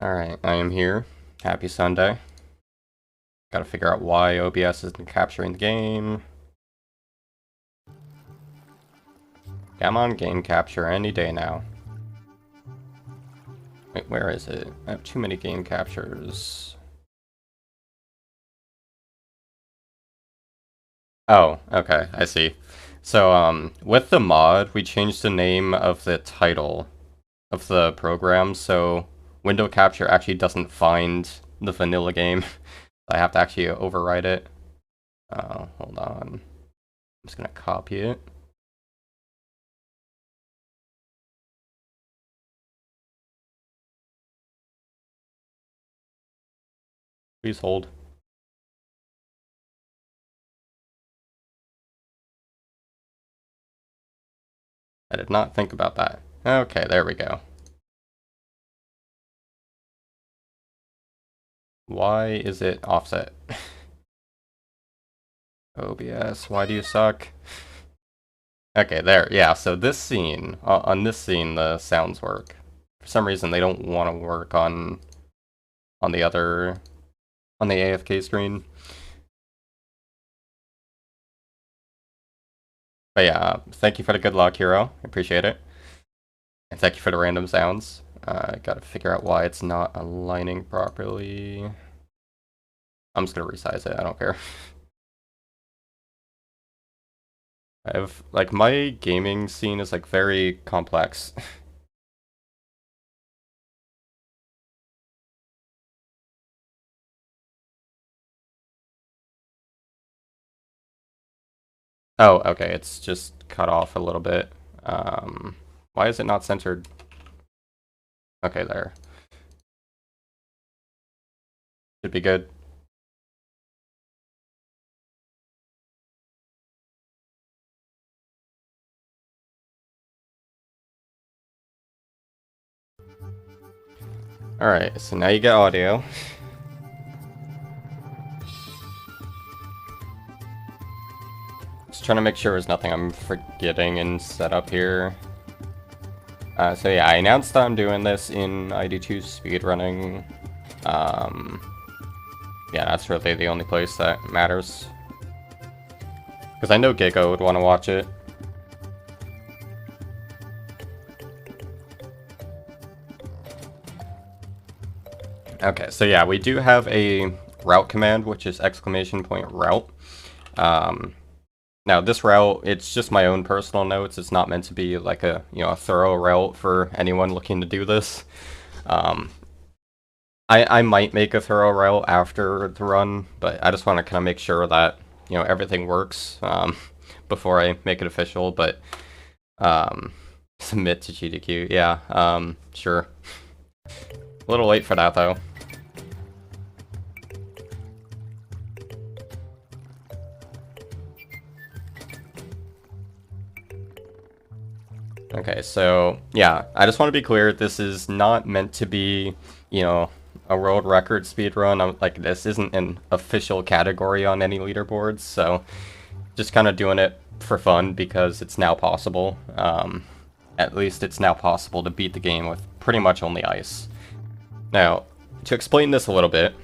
Alright, I am here. Happy Sunday. Gotta figure out why OBS isn't capturing the game. Come on, game capture any day now. Wait, where is it? I have too many game captures. Oh, okay, I see. So, with the mod, we changed the name of the title of the program, so window capture actually doesn't find the vanilla game. I have to actually overwrite it. Hold on. I'm just gonna copy it. Please hold. I did not think about that. Okay, there we go. Why is it offset? OBS, why do you suck? Okay, there, yeah, so this scene, on this scene, the sounds work. For some reason, they don't want to work on the other, on the AFK screen. But yeah, thank you for the good luck, Hero. I appreciate it. And thank you for the random sounds. I gotta figure out why it's not aligning properly. I'm just gonna resize it, I don't care. I have, like, my gaming scene is, like, very complex. Oh, okay, it's just cut off a little bit. Why is it not centered? Okay, there. Should be good. Alright, so now you get audio. Just trying to make sure there's nothing I'm forgetting in setup here. So yeah, I announced that I'm doing this in ID2 speedrunning. Yeah, that's really the only place that matters. Because I know Giga would want to watch it. Okay, so yeah, we do have a route command, which is !route. Now this route, it's just my own personal notes. It's not meant to be like a, a thorough route for anyone looking to do this. I might make a thorough route after the run, but I just want to kind of make sure that, everything works before I make it official, but submit to GDQ, yeah, sure. A little late for that, though. Okay, so, yeah, I just want to be clear, this is not meant to be, a world record speedrun. Like, this isn't an official category on any leaderboards, so just kind of doing it for fun because it's now possible. At least it's now possible to beat the game with pretty much only ice. Now, to explain this a little bit,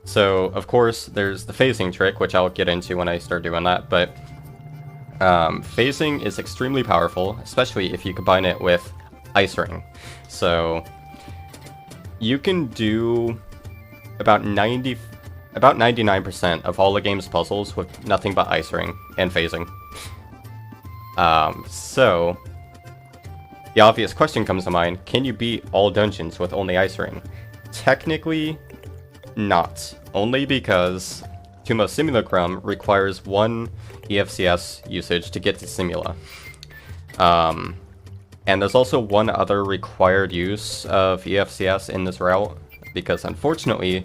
so of course there's the phasing trick, which I'll get into when I start doing that, but phasing is extremely powerful, especially if you combine it with Ice Ring. So you can do about 99% of all the game's puzzles with nothing but Ice Ring and phasing. So the obvious question comes to mind, can you beat all dungeons with only Ice Ring? Technically, not. Only because Tumo Simulacrum requires one EFCS usage to get to Simula. And there's also one other required use of EFCS in this route, because unfortunately,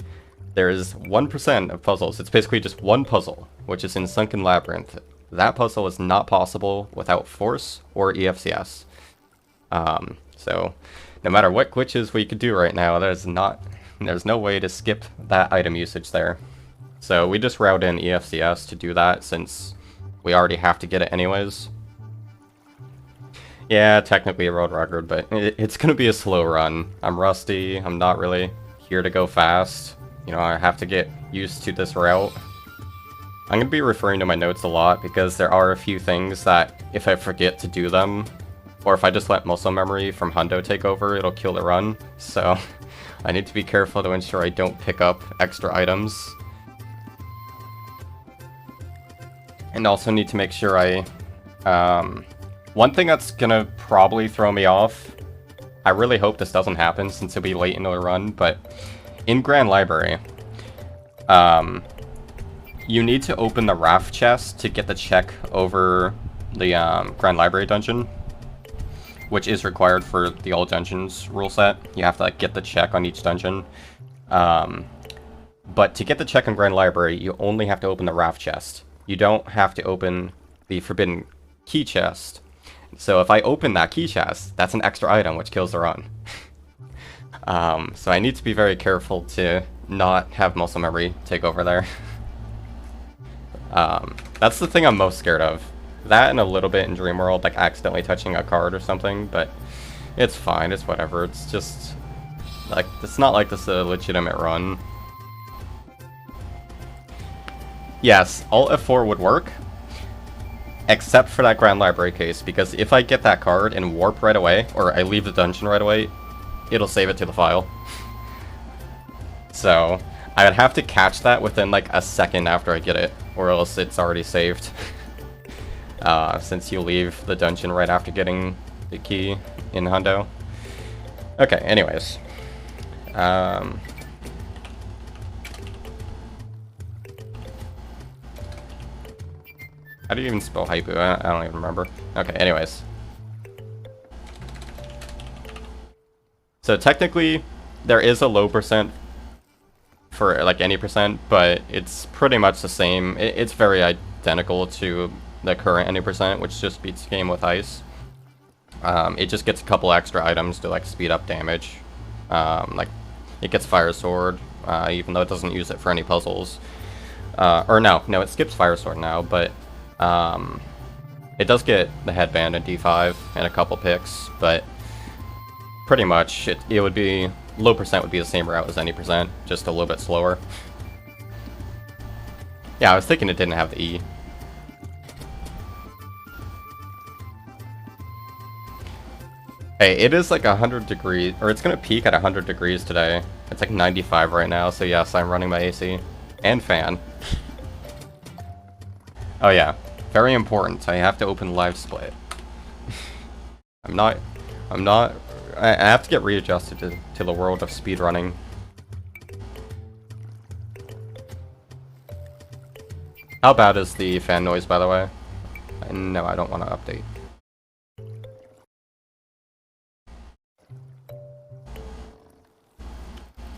there is 1% of puzzles. It's basically just one puzzle, which is in Sunken Labyrinth. That puzzle is not possible without Force or EFCS. So, no matter what glitches we could do right now, there's no way to skip that item usage there. So we just route in EFCS to do that, since we already have to get it anyways. Yeah, technically a world record, but it's gonna be a slow run. I'm rusty, I'm not really here to go fast. You know, I have to get used to this route. I'm gonna be referring to my notes a lot because there are a few things that if I forget to do them, or if I just let muscle memory from Hundo take over, it'll kill the run. So I need to be careful to ensure I don't pick up extra items. And also need to make sure I... one thing that's gonna probably throw me off, I really hope this doesn't happen since it'll be late into the run, but in Grand Library, you need to open the raft chest to get the check over the Grand Library dungeon, which is required for the all dungeons rule set. You have to like get the check on each dungeon. But to get the check on Grand Library, you only have to open the raft chest. You don't have to open the forbidden key chest. So if I open that key chest, that's an extra item which kills the run. So I need to be very careful to not have muscle memory take over there. That's the thing I'm most scared of. That and a little bit in Dream World, like accidentally touching a card or something, but it's fine, it's whatever. It's just, like, it's not like this is a legitimate run. Yes, Alt F4 would work, except for that Grand Library case, because if I get that card and warp right away, or I leave the dungeon right away, it'll save it to the file. So, I would have to catch that within like a second after I get it, or else it's already saved. Since you leave the dungeon right after getting the key in Hundo. Okay, anyways. How do you even spell Haibu? I don't even remember. Okay, anyways. So technically, there is a low percent for like any percent, but it's pretty much the same. It's very identical to the current any percent, which just beats the game with ice. It just gets a couple extra items to like speed up damage. Like it gets Fire Sword, even though it doesn't use it for any puzzles. Or no, it skips Fire Sword now, but it does get the headband and D5 and a couple picks, but pretty much it would be low percent would be the same route as any percent, just a little bit slower. Yeah, I was thinking it didn't have the E. Hey, it is like 100 degrees, or it's gonna peak at 100 degrees today. It's like 95 right now, so yes, I'm running my AC and fan. Oh yeah, very important. I have to open live split. I have to get readjusted to the world of speedrunning. How bad is the fan noise, by the way? No, I don't want to update.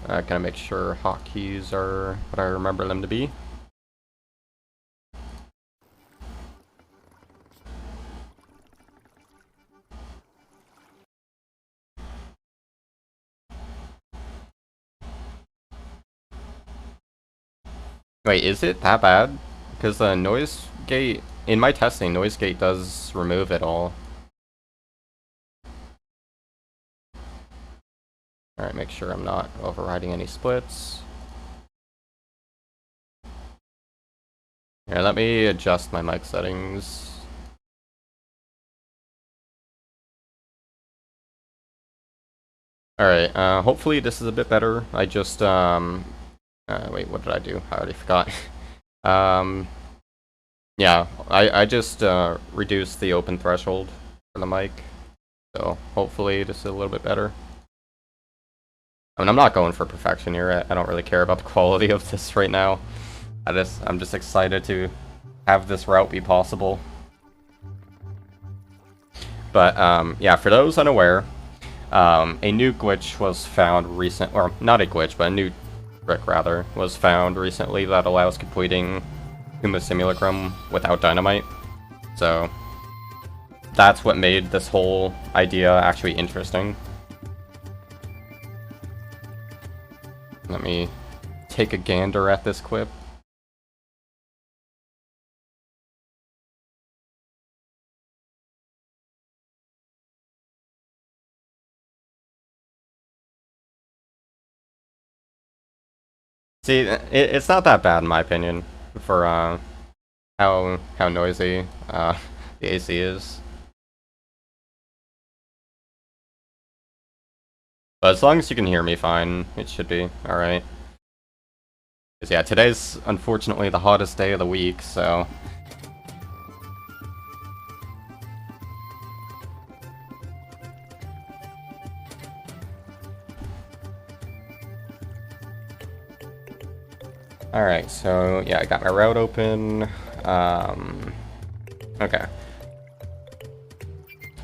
Gotta make sure hotkeys are what I remember them to be. Wait, is it that bad? Because the noise gate, in my testing, noise gate does remove it all. Alright, make sure I'm not overriding any splits. Here, let me adjust my mic settings. Alright, hopefully this is a bit better. I just, wait, what did I do? I already forgot. Yeah, I just, reduced the open threshold for the mic. So, hopefully this is a little bit better. I mean, I'm not going for perfection here. I don't really care about the quality of this right now. I'm just excited to have this route be possible. But, yeah, for those unaware, a new glitch was found or not a glitch, but a new trick, rather, was found recently that allows completing Humus Simulacrum without dynamite. So, that's what made this whole idea actually interesting. Let me take a gander at this quip. See, it's not that bad in my opinion for how noisy the AC is. But as long as you can hear me fine, it should be alright. Because yeah, today's unfortunately the hottest day of the week, so... Alright, so yeah, I got my route open. Okay.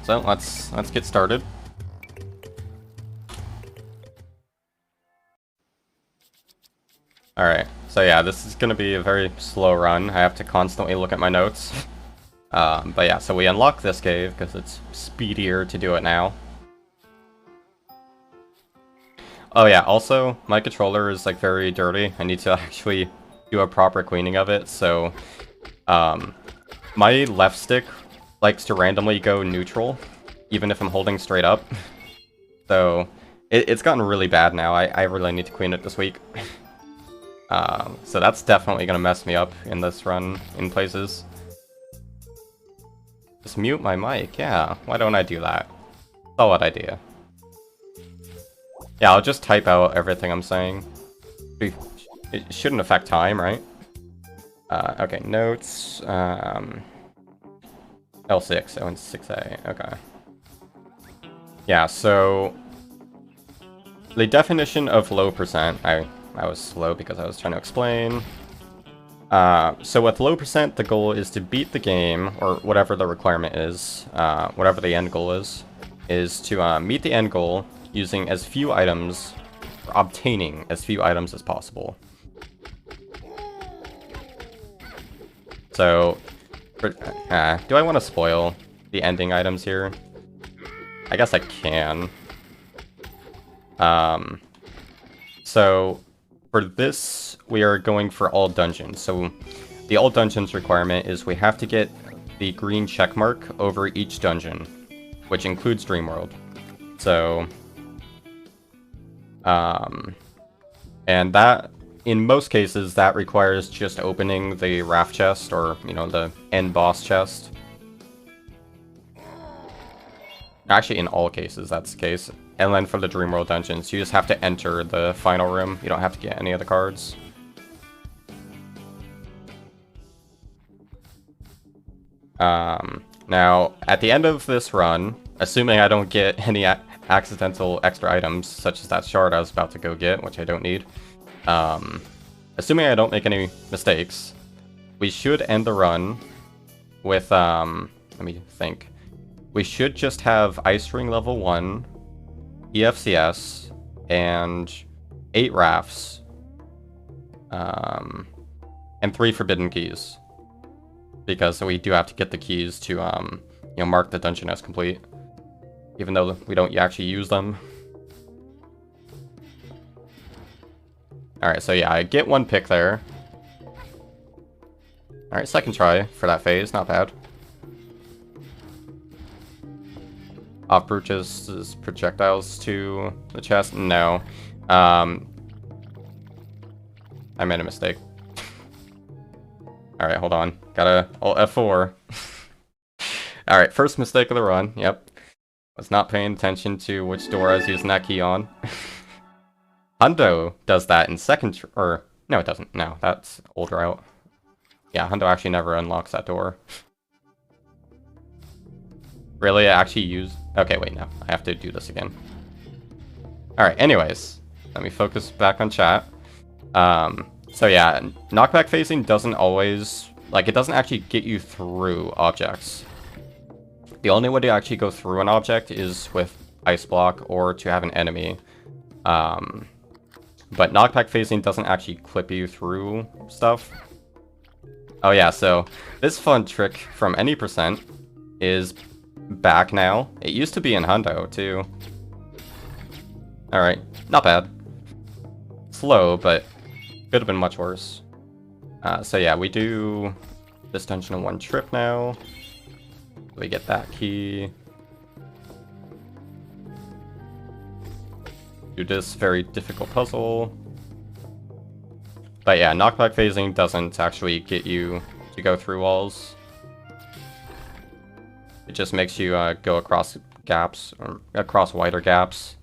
So let's get started. Alright, so yeah, this is gonna be a very slow run. I have to constantly look at my notes. But yeah, so we unlock this cave because it's speedier to do it now. Oh yeah, also, my controller is like very dirty. I need to actually do a proper cleaning of it, so... my left stick likes to randomly go neutral, even if I'm holding straight up. So, it's gotten really bad now. I really need to clean it this week. So that's definitely gonna mess me up in this run in places. Just mute my mic, yeah. Why don't I do that? Solid idea. Yeah, I'll just type out everything I'm saying. It shouldn't affect time, right? Okay, notes. L6, and 6A, okay. Yeah, so... the definition of low percent, I was slow because I was trying to explain. So with low percent, the goal is to beat the game, or whatever the requirement is, whatever the end goal is to meet the end goal using as few items, or obtaining as few items as possible. So, do I want to spoil the ending items here? I guess I can. So, for this, we are going for all dungeons. So, the all dungeons requirement is we have to get the green check mark over each dungeon, which includes Dreamworld. So, and that, in most cases, that requires just opening the raft chest, or, you know, the end boss chest. Actually, in all cases, that's the case. And then for the Dreamworld dungeons, you just have to enter the final room. You don't have to get any of the cards. Now, at the end of this run, assuming I don't get any accidental extra items, such as that shard I was about to go get, which I don't need, assuming I don't make any mistakes, we should end the run with, let me think. We should just have Ice Ring level 1, EFCS, and 8 rafts, and 3 forbidden keys. Because we do have to get the keys to, you know, mark the dungeon as complete. Even though we don't actually use them. Alright, so yeah, I get 1 pick there. Alright, second try for that phase, not bad. Off Brutus's projectiles to the chest? No. I made a mistake. Alright, hold on. Gotta Alt F4. Alright, first mistake of the run. Yep. Was not paying attention to which door I was using that key on. Hundo does that in second... or... no, it doesn't. No, that's old route. Yeah, Hundo actually never unlocks that door. Really? I actually use... okay, wait, no. I have to do this again. Alright, anyways. Let me focus back on chat. So yeah, knockback phasing doesn't always... like, it doesn't actually get you through objects. The only way to actually go through an object is with Ice Block or to have an enemy. But knockback phasing doesn't actually clip you through stuff. Oh yeah, so this fun trick from any percent is back now. It used to be in Hundo too. Alright, not bad. Slow, but could have been much worse. So yeah, we do this dungeon in 1 trip now. We get that key. Do this very difficult puzzle. But yeah, knockback phasing doesn't actually get you to go through walls. It just makes you go across gaps, or across wider gaps.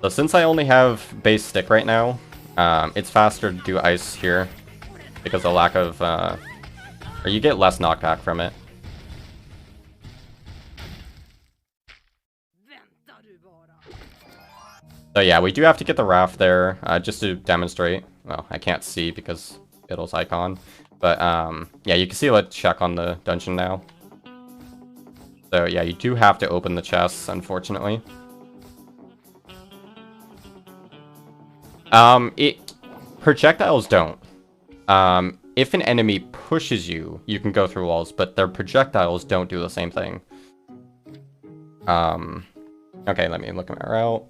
So since I only have base stick right now, it's faster to do ice here because of lack of, or you get less knockback from it. So yeah, we do have to get the raft there, just to demonstrate. Well, I can't see because Fiddle's icon. But yeah, you can see a check on the dungeon now. So yeah, you do have to open the chests, unfortunately. Projectiles don't. If an enemy pushes you, you can go through walls, but their projectiles don't do the same thing. Okay, let me look at my route.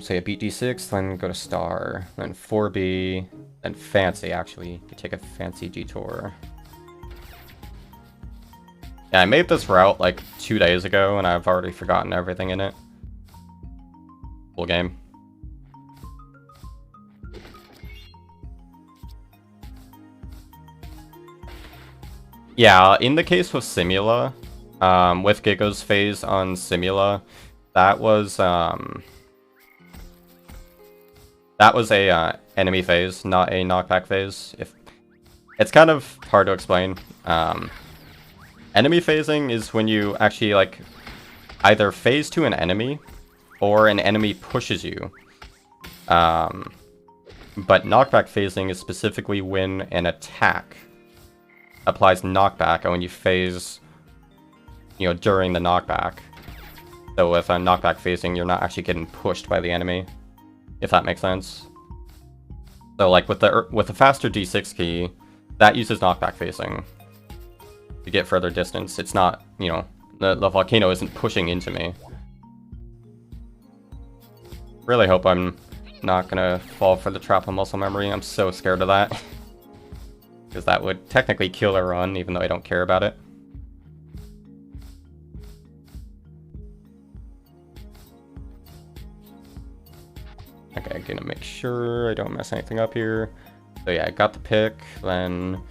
Say a beat D6, then go to star, then 4B, then fancy, actually. You take a fancy detour. Yeah, I made this route like 2 days ago, and I've already forgotten everything in it. Full game. Yeah, in the case with Simula, with Gigo's phase on Simula, that was a enemy phase, not a knockback phase. It's kind of hard to explain. Enemy phasing is when you actually like either phase to an enemy or an enemy pushes you. But knockback phasing is specifically when an attack applies knockback and when you phase, you know, during the knockback. So with a knockback phasing, you're not actually getting pushed by the enemy, if that makes sense. So like with the faster D6 key, that uses knockback phasing to get further distance. It's not, you know, the volcano isn't pushing into me. Really hope I'm not gonna fall for the trap of muscle memory. I'm so scared of that. Because that would technically kill a run, even though I don't care about it. Okay, I'm gonna make sure I don't mess anything up here. So yeah, I got the pick, then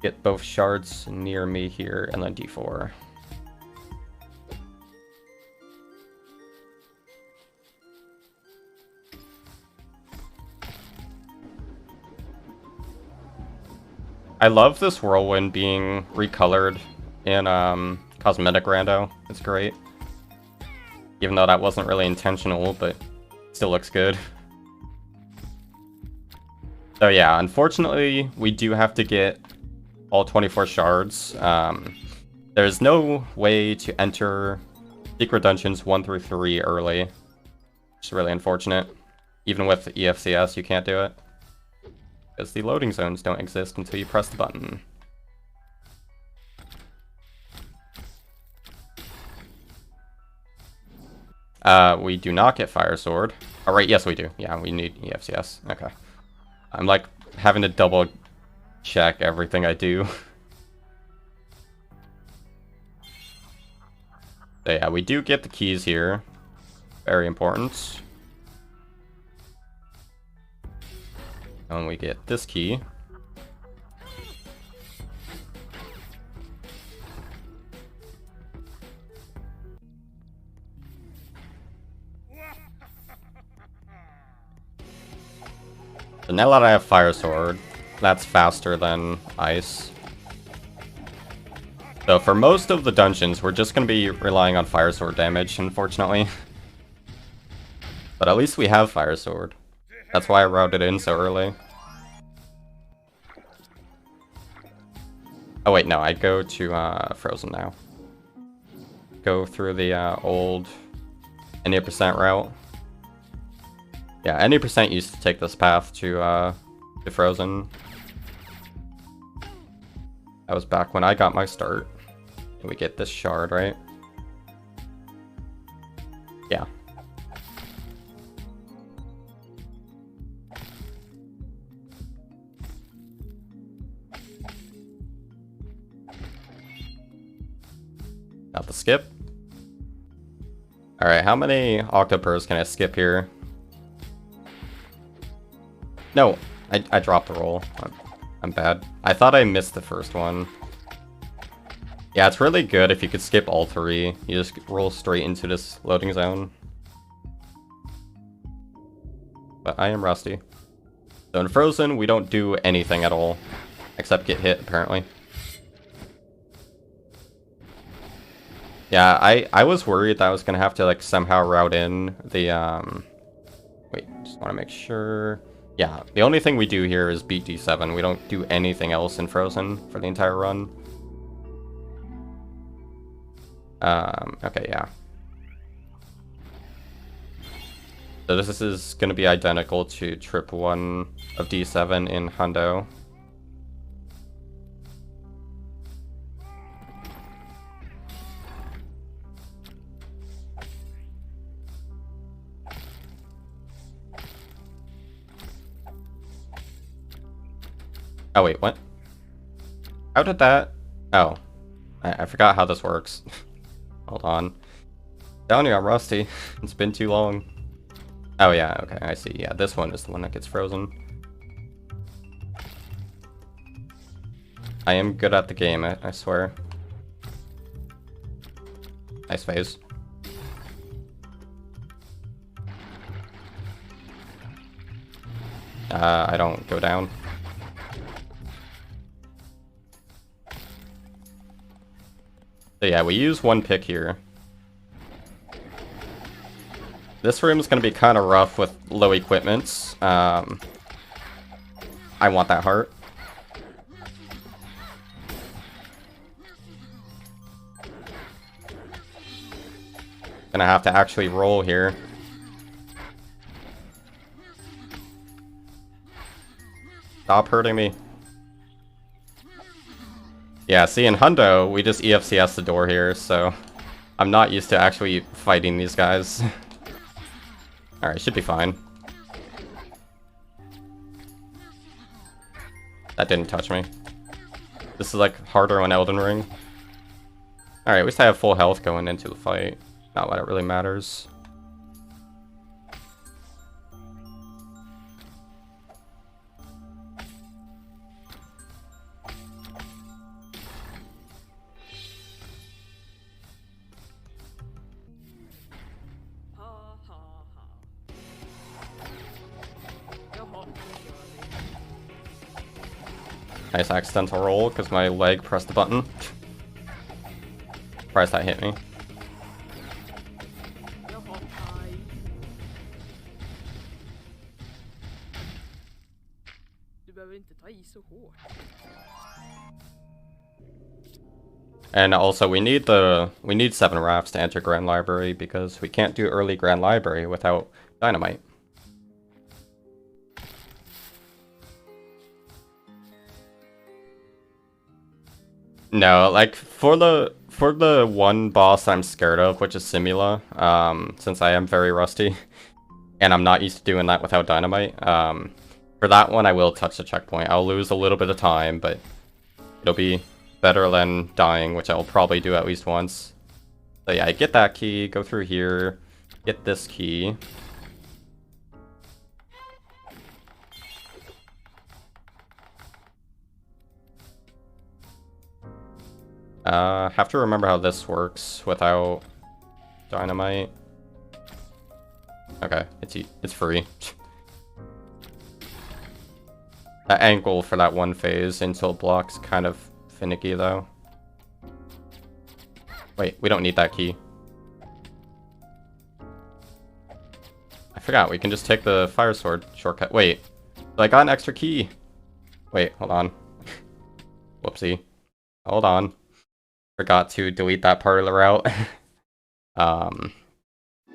get both shards near me here, and then D4. I love this whirlwind being recolored in cosmetic rando. It's great. Even though that wasn't really intentional, but still looks good. So yeah, unfortunately, we do have to get all 24 shards. There's no way to enter secret dungeons 1 through 3 early, which is really unfortunate. Even with EFCS, you can't do it. Because the loading zones don't exist until you press the button. We do not get Fire Sword. Oh, right, yes we do. Yeah, we need EFCS. Okay. I'm like having to double check everything I do. So yeah, we do get the keys here. Very important. And we get this key. So now that I have Fire Sword, that's faster than Ice. So for most of the dungeons, we're just going to be relying on Fire Sword damage, unfortunately. But at least we have Fire Sword. That's why I routed in so early. Oh wait, no, I'd go to Frozen now. Go through the old any percent route. Yeah, any percent used to take this path to Frozen. That was back when I got my start. And we get this shard, right? Yeah. Not the skip. Alright, how many Octopers can I skip here? No, I dropped the roll. I'm bad. I thought I missed the first one. Yeah, it's really good if you could skip all three. You just roll straight into this loading zone. But I am rusty. So in Frozen, we don't do anything at all. Except get hit, apparently. Yeah, I was worried that I was gonna have to like somehow route in the wait, just wanna make sure. Yeah, the only thing we do here is beat D7. We don't do anything else in Frozen for the entire run. Okay, yeah. So this is gonna be identical to trip 1 of D7 in Hundo. Oh wait, what? How did that? Oh, I forgot how this works. Hold on. Downey, I'm rusty. It's been too long. Oh yeah, okay, I see. Yeah, this one is the one that gets frozen. I am good at the game, I swear. Nice phase. I don't go down. So yeah, we use one pick here. This room is going to be kind of rough with low equipment. I want that heart. Gonna have to actually roll here. Stop hurting me. Yeah, see, in Hundo, we just EFCS the door here, so I'm not used to actually fighting these guys. Alright, should be fine. That didn't touch me. This is like harder on Elden Ring. Alright, at least I have full health going into the fight. Not what it really matters. Nice accidental roll because my leg pressed the button. Surprised that hit me. And also we need 7 rafts to enter Grand Library because we can't do early Grand Library without dynamite. No, like for the one boss I'm scared of, which is Simula, since I am very rusty and I'm not used to doing that without dynamite. For that one I will touch the checkpoint. I'll lose a little bit of time, but it'll be better than dying, which I'll probably do at least once. So yeah, I get that key, go through here, get this key. Have to remember how this works without dynamite. Okay, it's free. That angle for that one phase until block's kind of finicky though. Wait, we don't need that key. I forgot, we can just take the fire sword shortcut. Wait, I got an extra key. Wait, hold on. Whoopsie. Hold on. Forgot to delete that part of the route.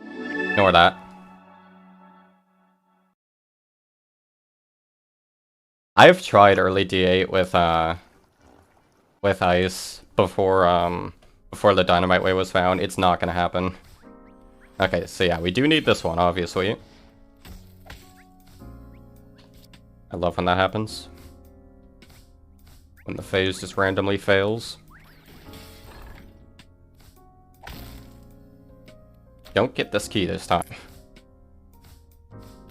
Ignore that. I've tried early D8 with ice before the dynamite way was found. It's not gonna happen. Okay, so yeah, we do need this one, obviously. I love when that happens. When the phase just randomly fails. Don't get this key this time.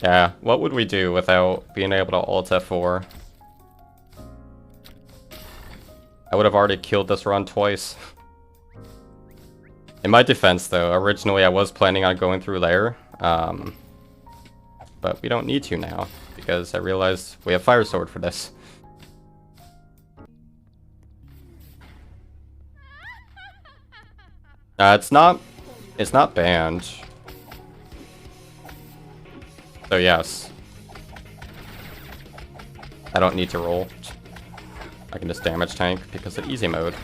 Yeah, what would we do without being able to alt F4? I would have already killed this run twice. In my defense, though, originally I was planning on going through there, but we don't need to now, because I realized we have Fire Sword for this. It's not banned. So yes. I don't need to roll. I can just damage tank because of easy mode.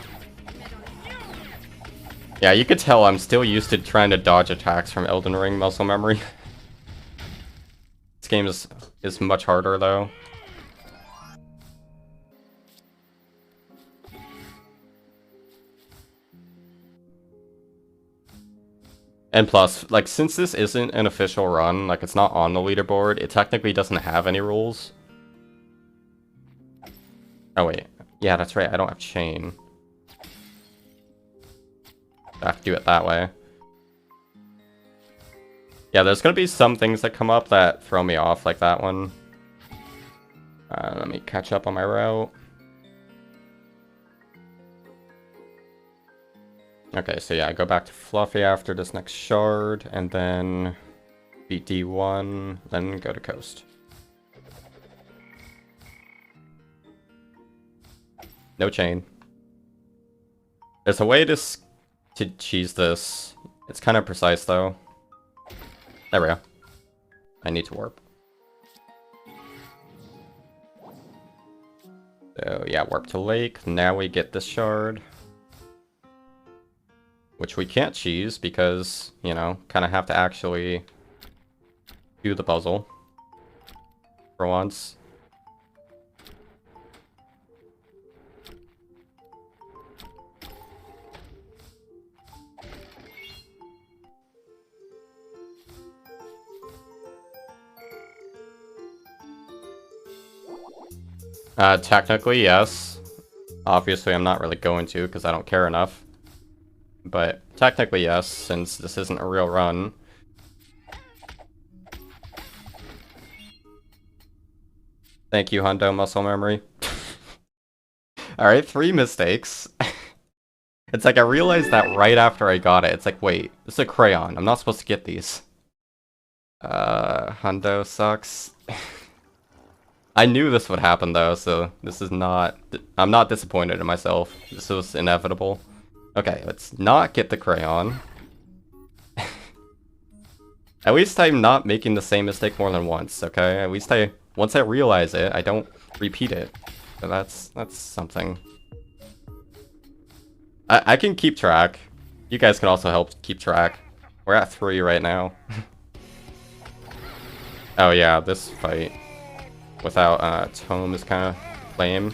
Yeah, you could tell I'm still used to trying to dodge attacks from Elden Ring muscle memory. This game is much harder though. And plus, like, since this isn't an official run, like, it's not on the leaderboard, it technically doesn't have any rules. Oh, wait. Yeah, that's right, I don't have chain. I have to do it that way. Yeah, there's gonna be some things that come up that throw me off, like that one. Let me catch up on my route. Okay, so yeah, I go back to Fluffy after this next shard, and then beat D1, then go to Coast. No chain. There's a way to cheese this. It's kind of precise, though. There we go. I need to warp. So yeah, warp to Lake. Now we get this shard. Which we can't cheese because, you know, kind of have to actually do the puzzle for once. Technically, yes. Obviously, I'm not really going to because I don't care enough. But technically, yes, since this isn't a real run. Thank you, Hundo Muscle Memory. Alright, 3 mistakes. It's like I realized that right after I got it. It's like, wait, this is a crayon. I'm not supposed to get these. Hundo sucks. I knew this would happen though, so this is not... I'm not disappointed in myself. This was inevitable. Okay, let's not get the crayon. At least I'm not making the same mistake more than once, okay? At least once I realize it, I don't repeat it. So that's something. I can keep track. You guys can also help keep track. We're at 3 right now. Oh yeah, this fight without Tome is kind of lame.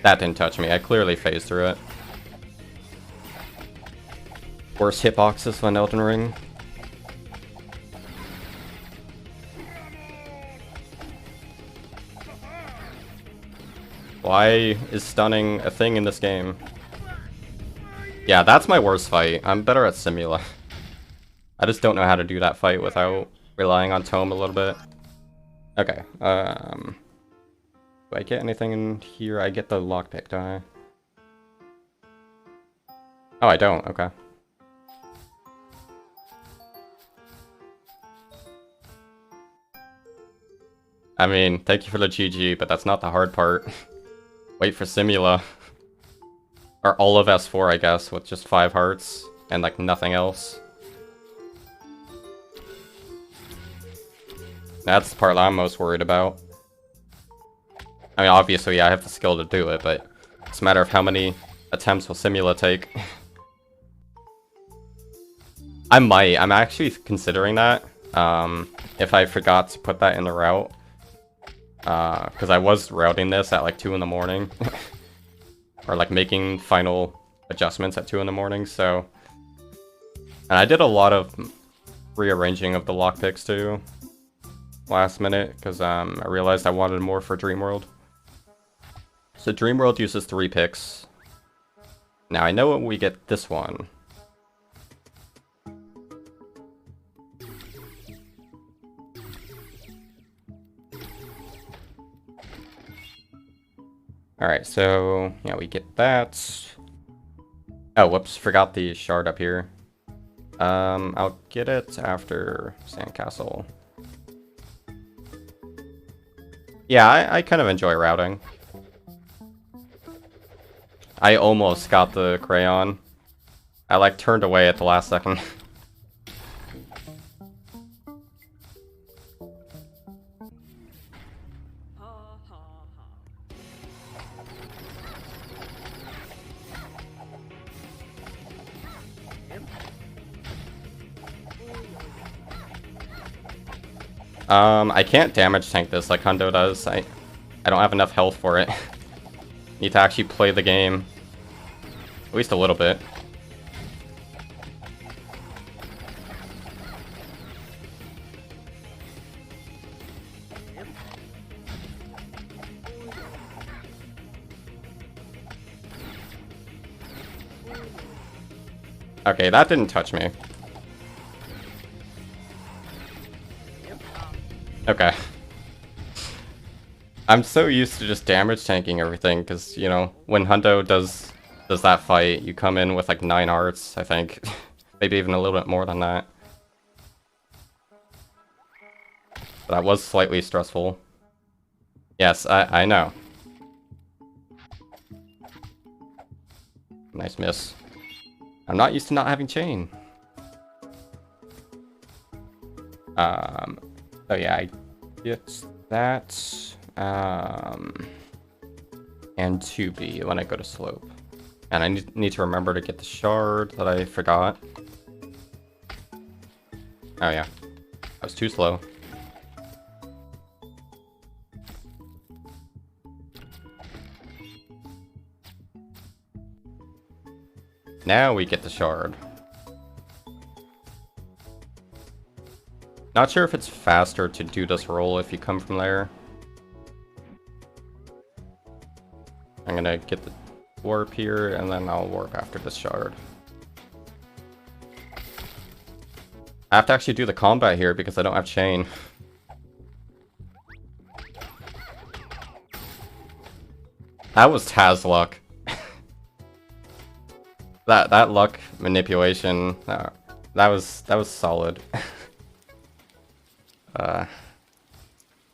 That didn't touch me. I clearly phased through it. Worst hitboxes on Elden Ring. Why is stunning a thing in this game? Yeah, that's my worst fight. I'm better at Simula. I just don't know how to do that fight without relying on Tome a little bit. Okay, do I get anything in here? I get the lockpick, don't I? Oh, I don't. Okay. I mean, thank you for the GG, but that's not the hard part. Wait for Simula. Or all of S4, I guess, with just 5 hearts and, like, nothing else. That's the part I'm most worried about. I mean, obviously, yeah, I have the skill to do it, but it's a matter of how many attempts will Simula take. I'm actually considering that, if I forgot to put that in the route. Because I was routing this at like 2 in the morning. Or like making final adjustments at 2 in the morning, so... And I did a lot of rearranging of the lockpicks too. Last minute, because I realized I wanted more for Dream World. So Dreamworld uses 3 picks. Now I know when we get this one. Alright, so yeah, we get that. Oh, whoops, forgot the shard up here. I'll get it after Sandcastle. Yeah, I kind of enjoy routing. I almost got the crayon. I like turned away at the last second. I can't damage tank this like Hundo does. I don't have enough health for it. Need to actually play the game. At least a little bit. Okay, that didn't touch me. Okay. I'm so used to just damage tanking everything, because, you know, when Hundo does that fight, you come in with like 9 hearts, I think. Maybe even a little bit more than that. But that was slightly stressful. Yes, I know. Nice miss. I'm not used to not having chain. Oh yeah, I get that. And 2B when I go to slope. And I need to remember to get the shard that I forgot. Oh yeah, I was too slow. Now we get the shard. Not sure if it's faster to do this roll if you come from there. I'm gonna get the warp here, and then I'll warp after this shard. I have to actually do the combat here because I don't have chain. That was Taz luck. that luck manipulation, that was solid.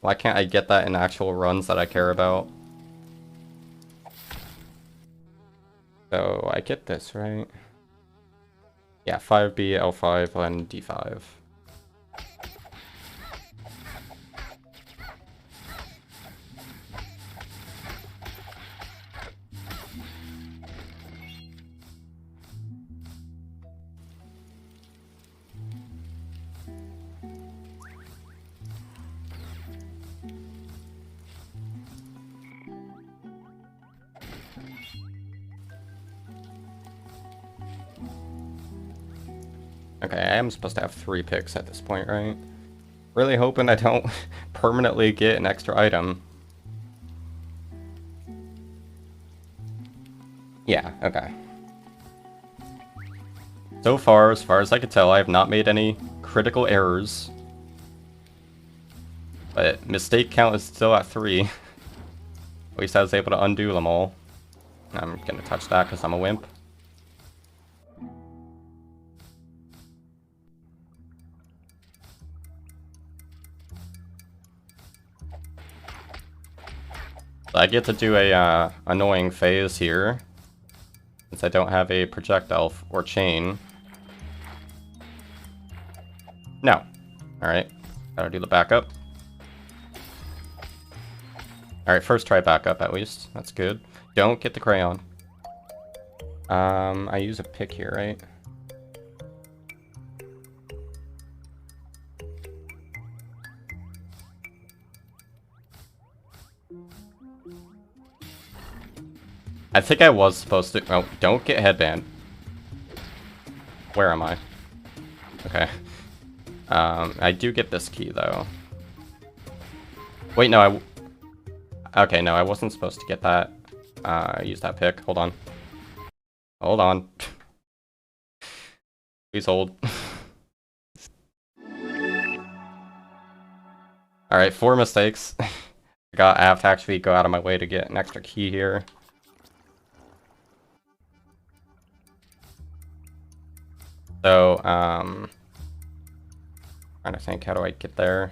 Why can't I get that in actual runs that I care about? So I get this, right? Yeah, 5B, L5, and D5. Okay, I am supposed to have 3 picks at this point, right? Really hoping I don't permanently get an extra item. Yeah, okay. So far as I can tell, I have not made any critical errors. But mistake count is still at 3. At least I was able to undo them all. I'm gonna touch that because I'm a wimp. I get to do a annoying phase here, since I don't have a projectile or chain. No. Alright, gotta do the backup. Alright, first try backup at least, that's good. Don't get the crayon. I use a pick here, right? I think I was supposed to... Oh, don't get headband. Where am I? Okay. I do get this key, though. Wait, no, okay, no, I wasn't supposed to get that. use that pick. Hold on. Hold on. Please hold. Alright, 4 mistakes. I have to actually go out of my way to get an extra key here. So, trying to think, how do I get there?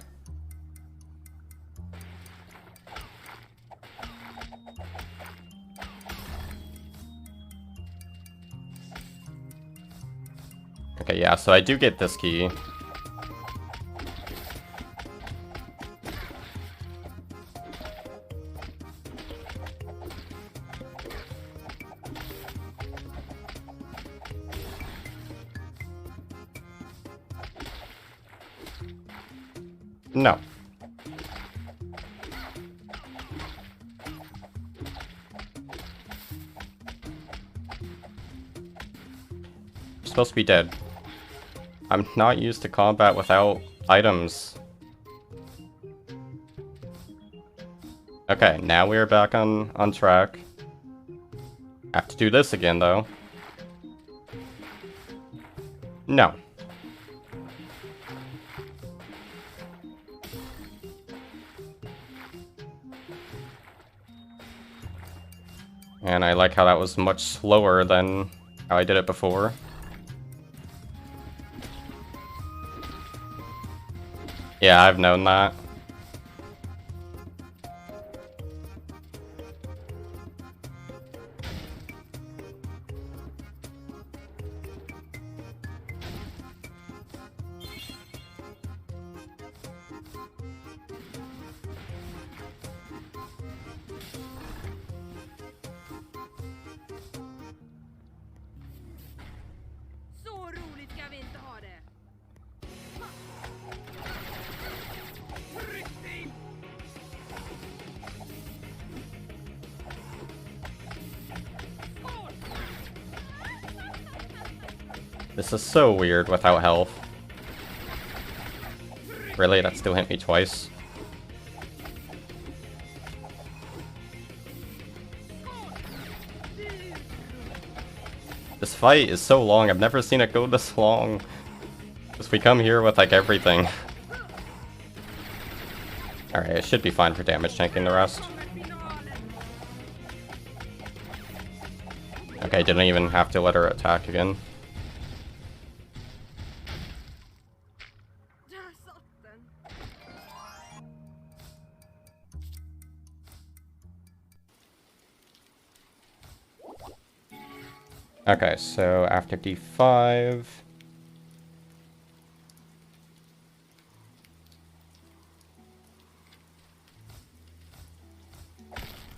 Okay, yeah, so I do get this key. No. You're supposed to be dead. I'm not used to combat without items. Okay, now we're back on track. Have to do this again, though. No. And I like how that was much slower than how I did it before. Yeah, I've known that. This is so weird without health. Really? That still hit me twice? This fight is so long, I've never seen it go this long. Because we come here with like everything. Alright, it should be fine for damage tanking the rest. Okay, didn't even have to let her attack again. Okay, so after D5...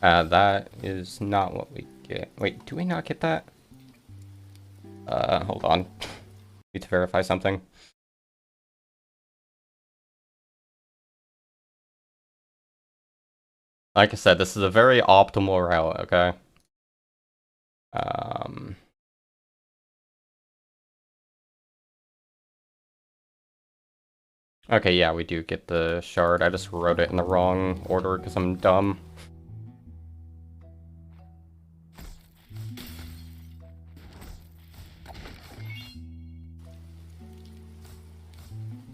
that is not what we get. Wait, do we not get that? Hold on. Need to verify something. Like I said, this is a very optimal route, okay? Okay, yeah, we do get the shard. I just wrote it in the wrong order because I'm dumb.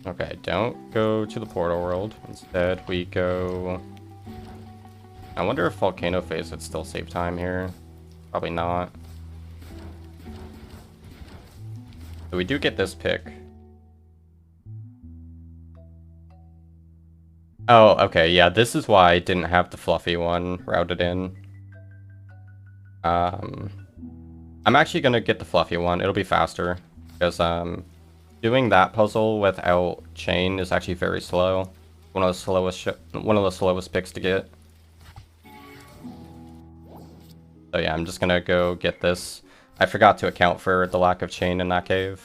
Okay, don't go to the portal world. Instead, we go... I wonder if Volcano Phase would still save time here. Probably not. So we do get this pick. Oh, okay, yeah, this is why I didn't have the fluffy one routed in. I'm actually gonna get the fluffy one. It'll be faster. Because, doing that puzzle without chain is actually very slow. One of the slowest picks to get. So yeah, I'm just gonna go get this. I forgot to account for the lack of chain in that cave.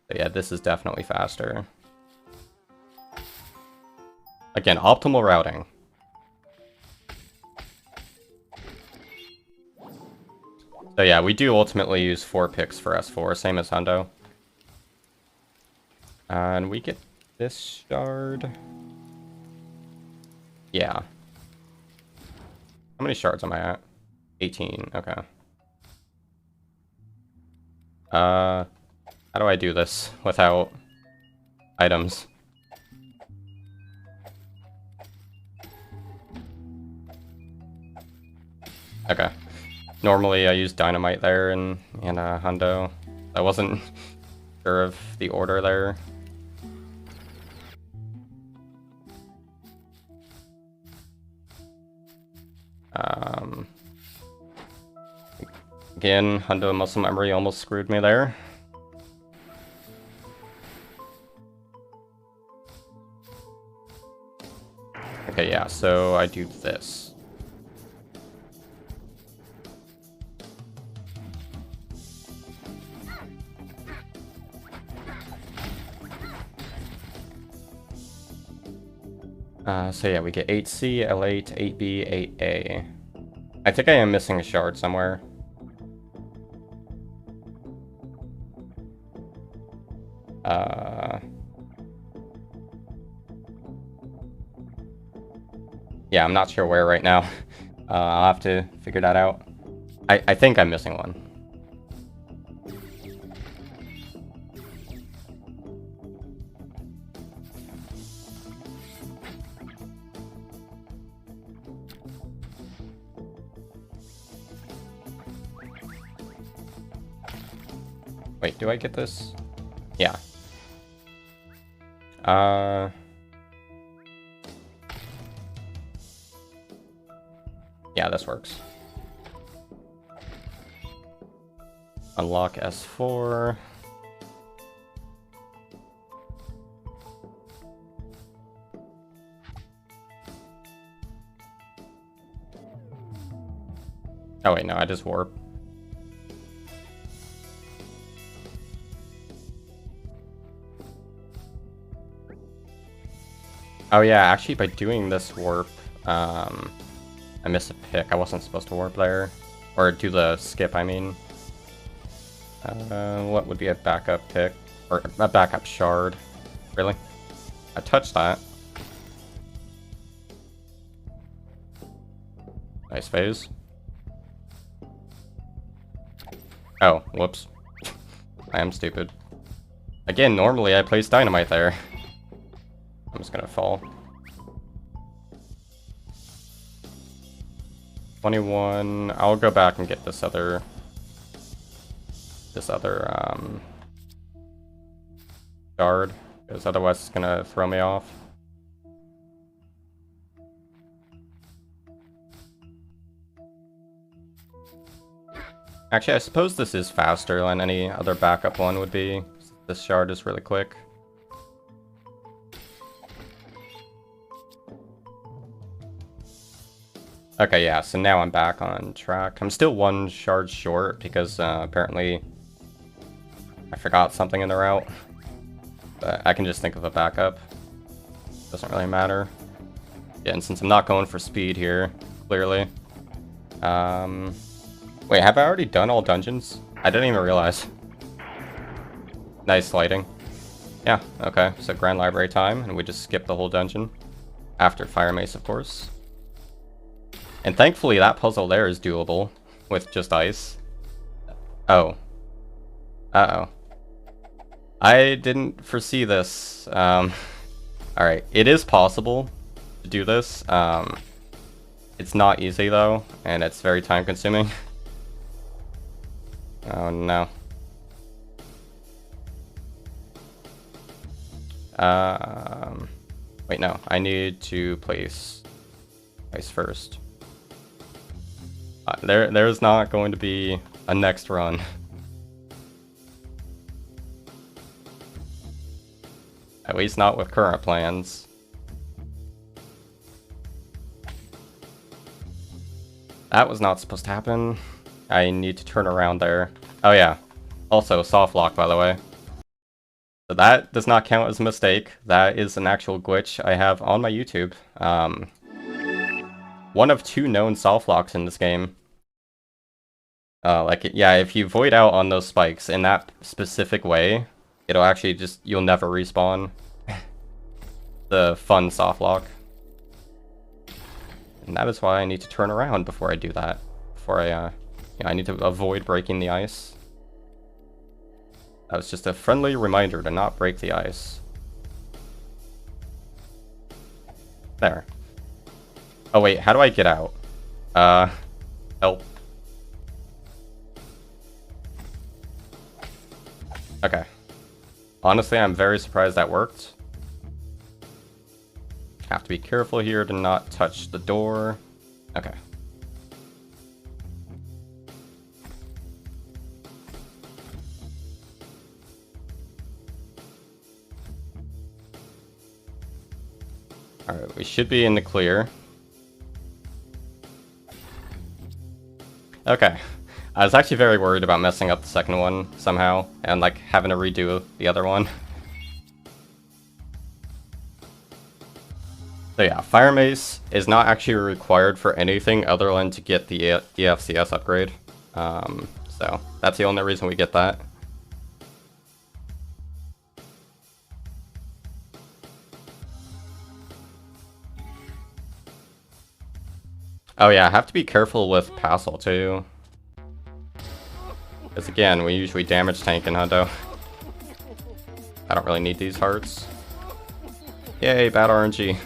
But yeah, this is definitely faster. Again, optimal routing. So yeah, we do ultimately use 4 picks for S4, same as Hundo. And we get this shard. Yeah. How How many shards am I at? 18, okay. How do I do this without items? Okay. Normally I use dynamite there and hundo. I wasn't sure of the order there. Again, hundo muscle memory almost screwed me there. Okay, yeah, so I do this. So yeah, we get 8C, L8, 8B, 8A. I think I am missing a shard somewhere. Yeah, I'm not sure where right now. I'll have to figure that out. I think I'm missing one. Wait, do I get this? Yeah. Yeah, this works. Unlock S4. Oh wait, no, I just warp. Oh yeah, actually by doing this warp, I missed a pick. I wasn't supposed to warp there. Or do the skip, I mean. What would be a backup pick? Or a backup shard? Really? I touched that. Nice phase. Oh, whoops. I am stupid. Again, normally I place dynamite there. I'm just gonna fall. 21. I'll go back and get this other shard, because otherwise it's gonna throw me off. Actually, I suppose this is faster than any other backup one would be. This shard is really quick. Okay, yeah, so now I'm back on track. I'm still one shard short because apparently I forgot something in the route. But I can just think of a backup. Doesn't really matter. Yeah, and since I'm not going for speed here, clearly. Wait, have I already done all dungeons? I didn't even realize. Nice lighting. Yeah, okay, so Grand Library time, and we just skip the whole dungeon. After Fire Mace, of course. And thankfully that puzzle there is doable with just ice. Oh. Uh-oh. I didn't foresee this. Alright, it is possible to do this. It's not easy though, and it's very time consuming. Oh no. Wait, no, I need to place ice first. There's not going to be a next run. At least not with current plans. That was not supposed to happen. I need to turn around there. Oh yeah. Also, soft lock, by the way. So that does not count as a mistake. That is an actual glitch I have on my YouTube. One of 2 known soft locks in this game. Yeah, if you void out on those spikes in that specific way, it'll actually just, you'll never respawn. The fun soft lock. And that is why I need to turn around before I do that. Before I need to avoid breaking the ice. That was just a friendly reminder to not break the ice. There. Oh wait, how do I get out? Help. Okay. Honestly, I'm very surprised that worked. Have to be careful here to not touch the door. Okay. Alright, we should be in the clear. Okay. I was actually very worried about messing up the second one somehow, and like having to redo the other one. So yeah, Fire Mace is not actually required for anything other than to get the EFCS upgrade. So that's the only reason we get that. Oh yeah, I have to be careful with Passel too. Because again, we usually damage tank in Hundo. I don't really need these hearts. Yay, bad RNG.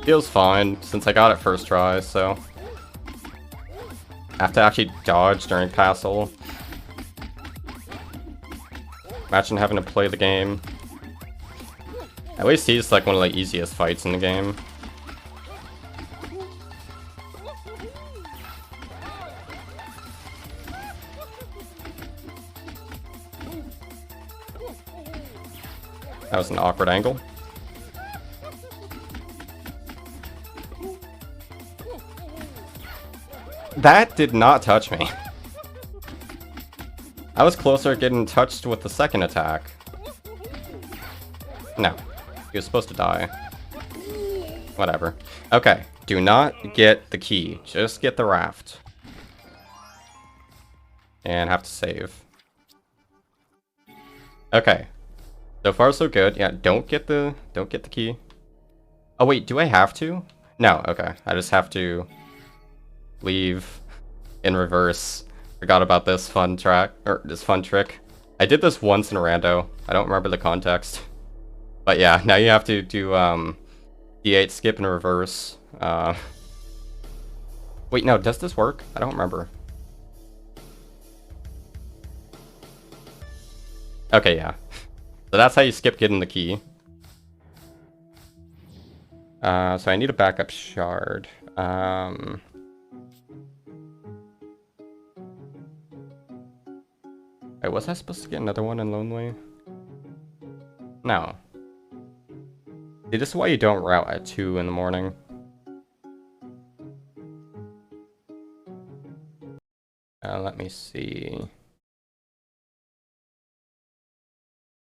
Feels fine, since I got it first try, so... I have to actually dodge during Passel. Imagine having to play the game. At least he's like one of the easiest fights in the game. That was an awkward angle. That did not touch me. I was closer to getting touched with the second attack. No. He was supposed to die. Whatever. Okay. Do not get the key. Just get the raft. And have to save. Okay. So far so good. Yeah, don't get the key. Oh wait, do I have to? No, okay. I just have to leave in reverse. Forgot about this fun trick. I did this once in rando. I don't remember the context. But yeah, now you have to do D8 skip in reverse. Wait, no, does this work? I don't remember. Okay, yeah. So that's how you skip getting the key. So I need a backup shard. Wait, was I supposed to get another one in Lonely? No. See, this is why you don't route at 2 in the morning. Let me see.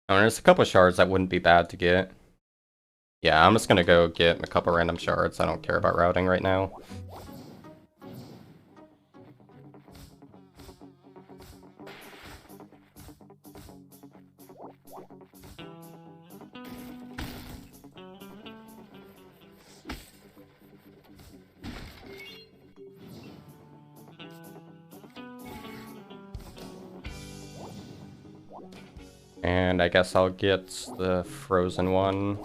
Oh, there's a couple shards that wouldn't be bad to get. Yeah, I'm just gonna go get a couple random shards. I don't care about routing right now. And I guess I'll get the frozen one.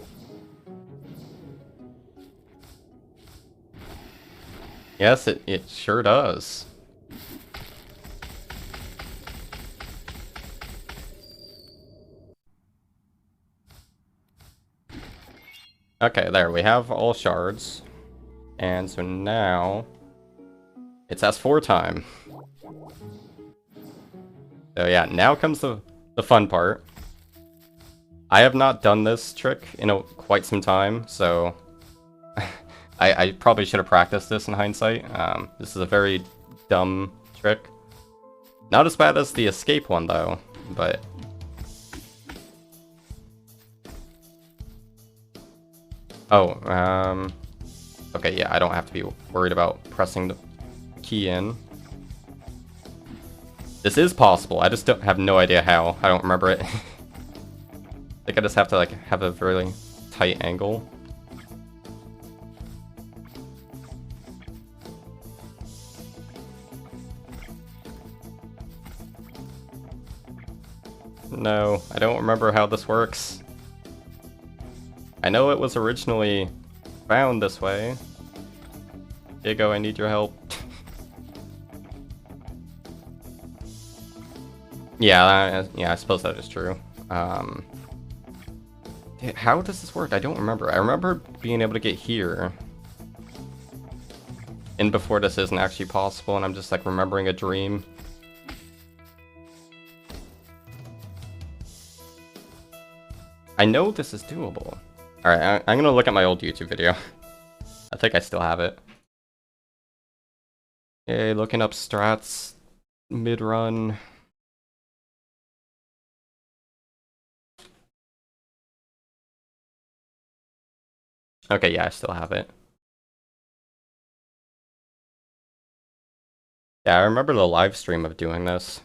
Yes, it sure does. Okay, there, we have all shards. And so now it's S4 time. So yeah, now comes the fun part. I have not done this trick in quite some time, so I probably should have practiced this in hindsight. This is a very dumb trick. Not as bad as the escape one, though, but... Oh, okay, yeah, I don't have to be worried about pressing the key in. This is possible, I just have no idea how. I don't remember it. I think I just have to, like, have a really tight angle. No, I don't remember how this works. I know it was originally found this way. Diego, I need your help. Yeah, I suppose that is true. How does this work? I don't remember. I remember being able to get here. And before this isn't actually possible, and I'm just like remembering a dream. I know this is doable. Alright, I'm gonna look at my old YouTube video. I think I still have it. Okay, looking up strats mid-run. Okay, yeah, I still have it. Yeah, I remember the live stream of doing this.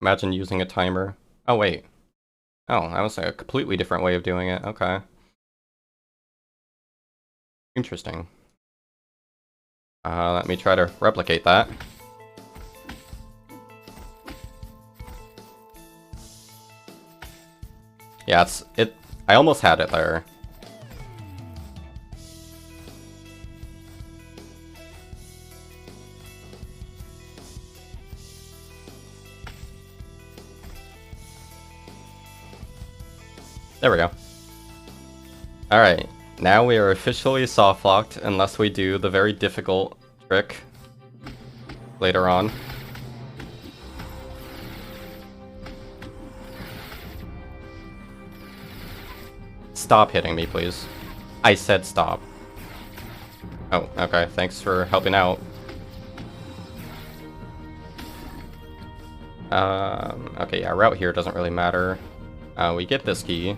Imagine using a timer. Oh, wait. Oh, that was a completely different way of doing it. Okay. Interesting. Let me try to replicate that. Yeah, I almost had it there. There we go. Alright, now we are officially soft-locked unless we do the very difficult trick later on. Stop hitting me, please. I said stop. Oh, okay, thanks for helping out. Okay, yeah, route here doesn't really matter. We get this key.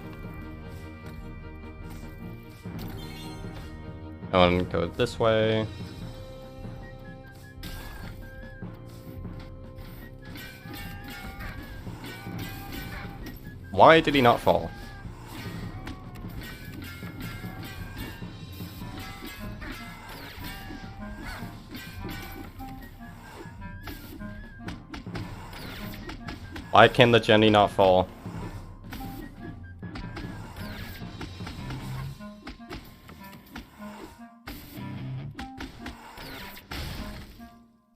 And go this way. Why did he not fall? Why can the Jenny not fall?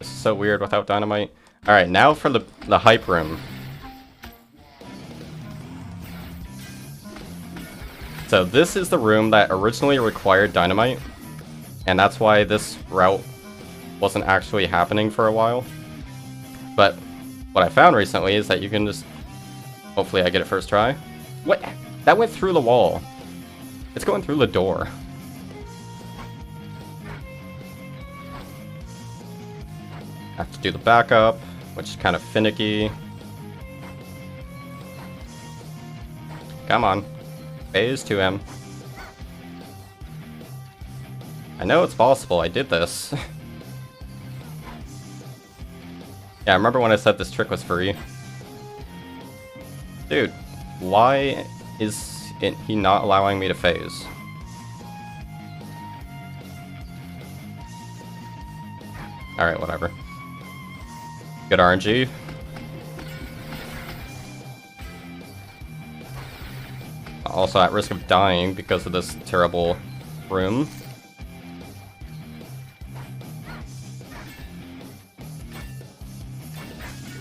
This is so weird without dynamite. Alright, now for the hype room. So this is the room that originally required dynamite, and that's why this route wasn't actually happening for a while. But what I found recently is that you can just... Hopefully I get it first try. What? That went through the wall. It's going through the door. Have to do the backup, which is kind of finicky. Come on. Phase 2M. I know it's possible, I did this. Yeah, I remember when I said this trick was free. Dude, why is he not allowing me to phase? Alright, whatever. Good RNG. Also at risk of dying because of this terrible room.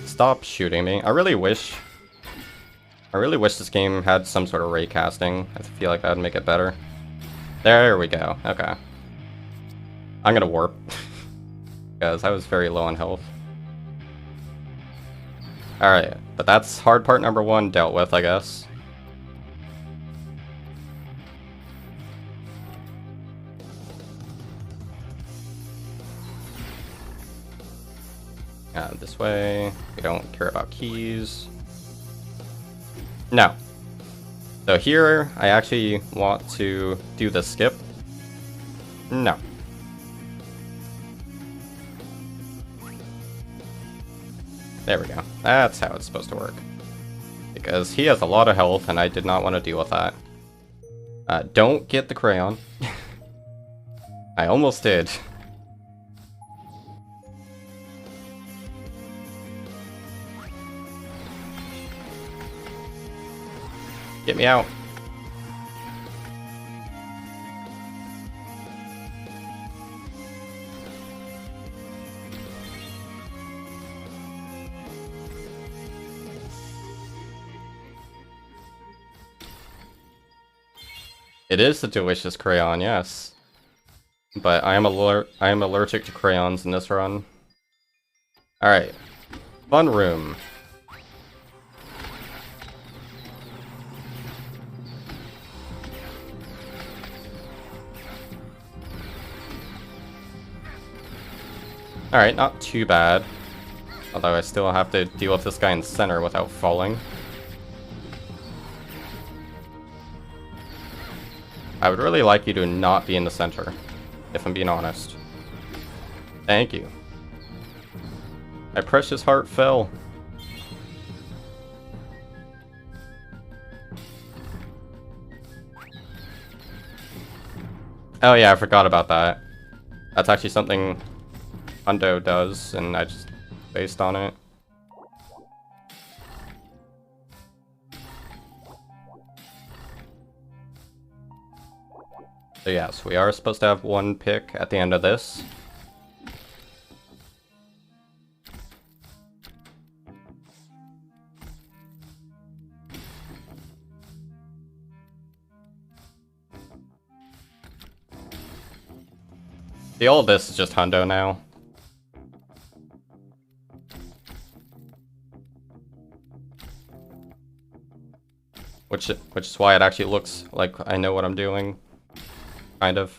Stop shooting me. I really wish this game had some sort of ray casting. I feel like that would make it better. There we go. Okay. I'm gonna warp. Because I was very low on health. Alright, but that's hard part number 1 dealt with, I guess. This way. We don't care about keys. No. So here, I actually want to do the skip. No. There we go. That's how it's supposed to work. Because he has a lot of health, and I did not want to deal with that. Don't get the crayon. I almost did. Get me out. It is a delicious crayon, yes. But I am allergic to crayons in this run. Alright. Fun room. Alright, not too bad. Although I still have to deal with this guy in the center without falling. I would really like you to not be in the center, if I'm being honest. Thank you. My precious heart fell. Oh yeah, I forgot about that. That's actually something Hundo does, and I just based on it. So yes, we are supposed to have one pick at the end of this. See, all of this is just Hundo now. Which is why it actually looks like I know what I'm doing. Kind of.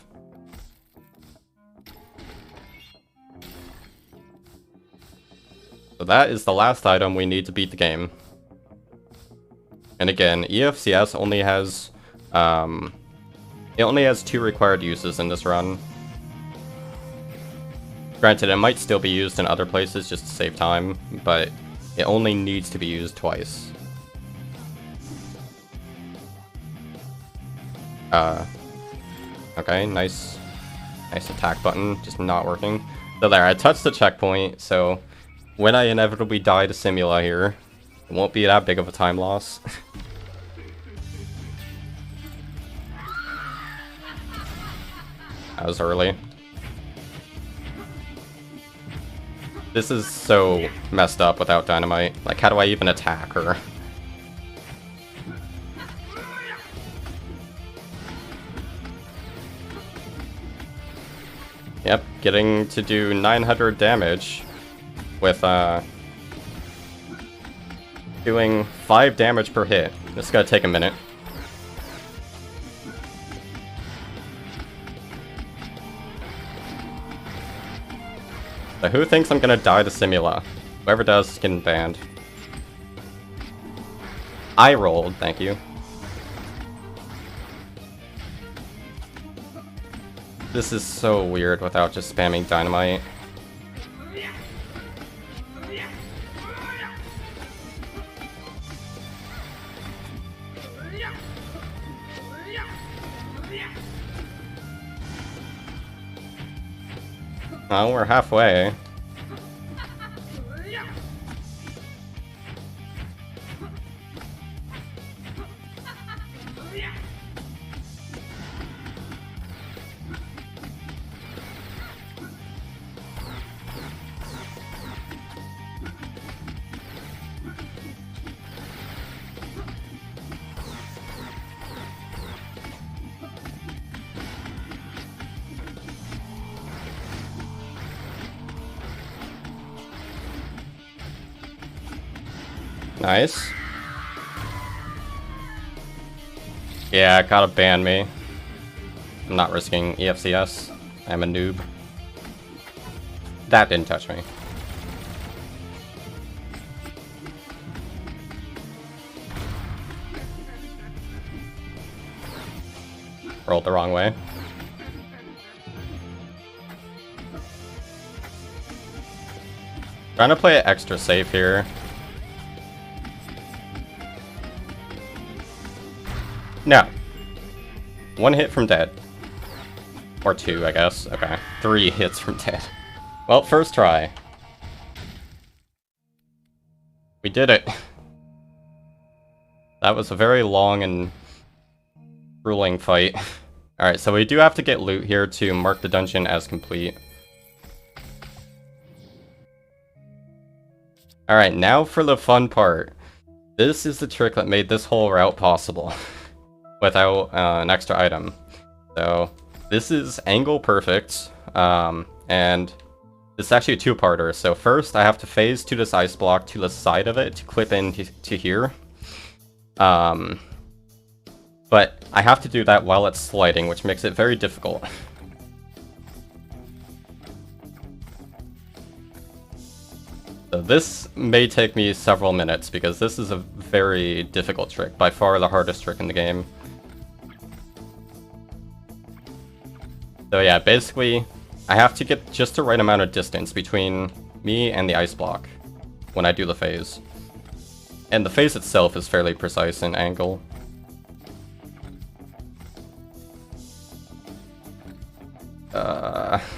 So that is the last item we need to beat the game. And again, EFCS only has it only has 2 required uses in this run. Granted, it might still be used in other places just to save time, but it only needs to be used twice. Okay, nice attack button, just not working. So there, I touched the checkpoint, so when I inevitably die to Simula here, it won't be that big of a time loss. That was early. This is so messed up without dynamite. Like, how do I even attack her? Yep, getting to do 900 damage with doing 5 damage per hit. This is gonna take a minute. So who thinks I'm gonna die to Simula? Whoever does is getting banned. I rolled, thank you. This is so weird without just spamming dynamite. Oh, we're halfway. Nice. Yeah, gotta ban me. I'm not risking EFCS. I'm a noob. That didn't touch me. Rolled the wrong way. Trying to play it extra safe here. No. One hit from dead. Or two, I guess. Okay. 3 hits from dead. Well, first try. We did it. That was a very long and grueling fight. Alright, so we do have to get loot here to mark the dungeon as complete. Alright, now for the fun part. This is the trick that made this whole route possible. Without an extra item. So, this is angle perfect. And this is actually a two-parter. So first, I have to phase to this ice block to the side of it to clip in to here. But I have to do that while it's sliding, which makes it very difficult. So this may take me several minutes, because this is a very difficult trick. By far the hardest trick in the game. So yeah, basically, I have to get just the right amount of distance between me and the ice block when I do the phase. And the phase itself is fairly precise in angle.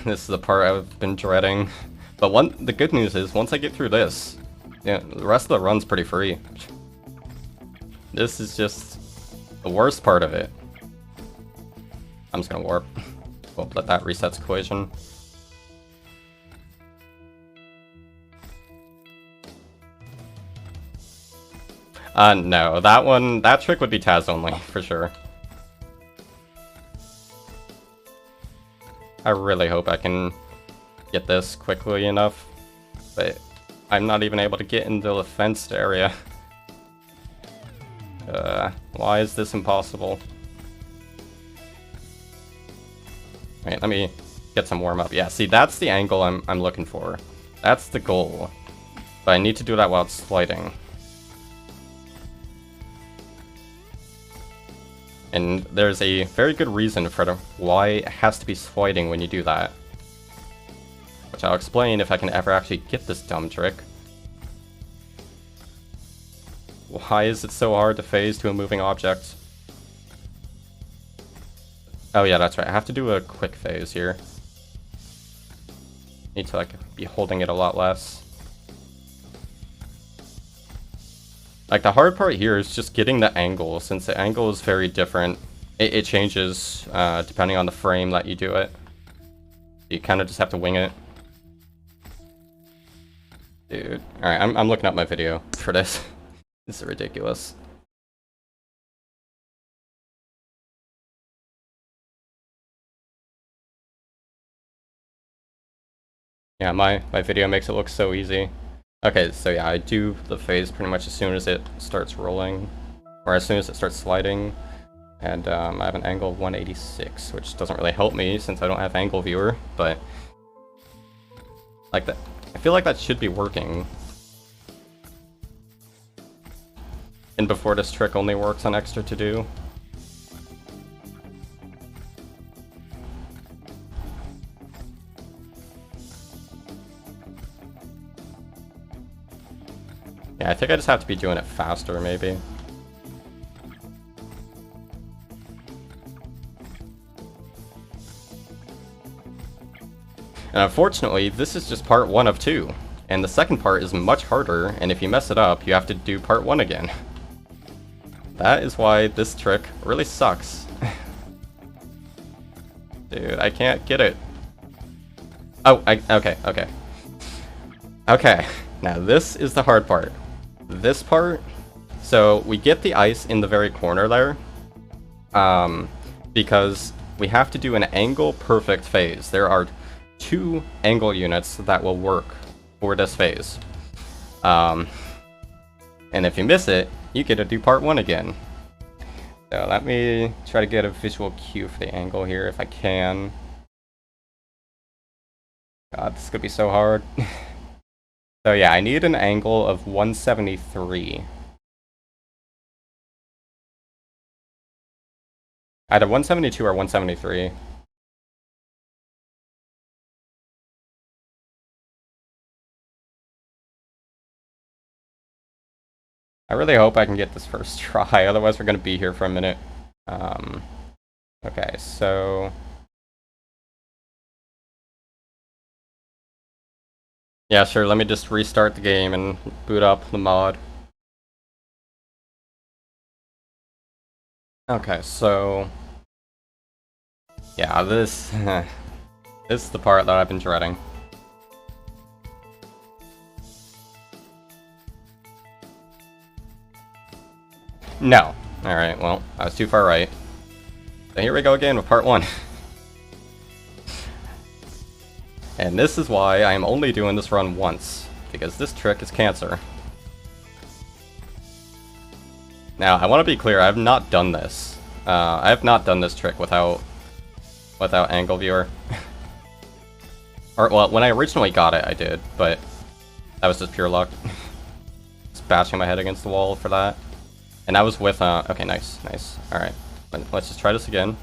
This is the part I've been dreading. But the good news is, once I get through this, yeah, the rest of the run's pretty free. This is just the worst part of it. I'm just gonna warp. We'll let that resets equation. No, that trick would be Taz only, for sure. I really hope I can get this quickly enough, but I'm not even able to get into the fenced area. Why is this impossible? Wait, let me get some warm-up. Yeah, see, that's the angle I'm looking for. That's the goal. But I need to do that while it's sliding. And there's a very good reason for why it has to be sliding when you do that. Which I'll explain if I can ever actually get this dumb trick. Why is it so hard to phase to a moving object? Oh yeah, that's right. I have to do a quick phase here. Need to be holding it a lot less. Like, the hard part here is just getting the angle, since the angle is very different. It changes depending on the frame that you do it. You kind of just have to wing it. Dude. Alright, I'm looking up my video for this. This is ridiculous. Yeah, my video makes it look so easy. Okay, so yeah, I do the phase pretty much as soon as it starts rolling, or as soon as it starts sliding, and I have an angle of 186, which doesn't really help me since I don't have angle viewer, but like that, I feel like that should be working. And before this trick only works on extra to do. Yeah, I think I just have to be doing it faster, maybe. And unfortunately, this is just part 1 of 2. And the second part is much harder, and if you mess it up, you have to do part 1 again. That is why this trick really sucks. Dude, I can't get it. Oh, okay. Okay, now this is the hard part. This part, so we get the ice in the very corner there, because we have to do an angle perfect phase. There are 2 angle units that will work for this phase. And And if you miss it, you get to do part 1 again. So let me try to get a visual cue for the angle here if I can. God, this is gonna be so hard. So yeah, I need an angle of 173. Either 172 or 173. I really hope I can get this first try, otherwise we're going to be here for a minute. Okay, so... yeah, sure, let me just restart the game and boot up the mod. Okay, so... yeah, this... this is the part that I've been dreading. No. Alright, well, I was too far right. So here we go again with part 1. And this is why I am only doing this run once, because this trick is cancer. Now, I want to be clear, I have not done this. I have not done this trick without angle viewer. Or, well, when I originally got it, I did, but that was just pure luck. Just bashing my head against the wall for that. And I was with, okay, nice, nice. Alright, let's just try this again.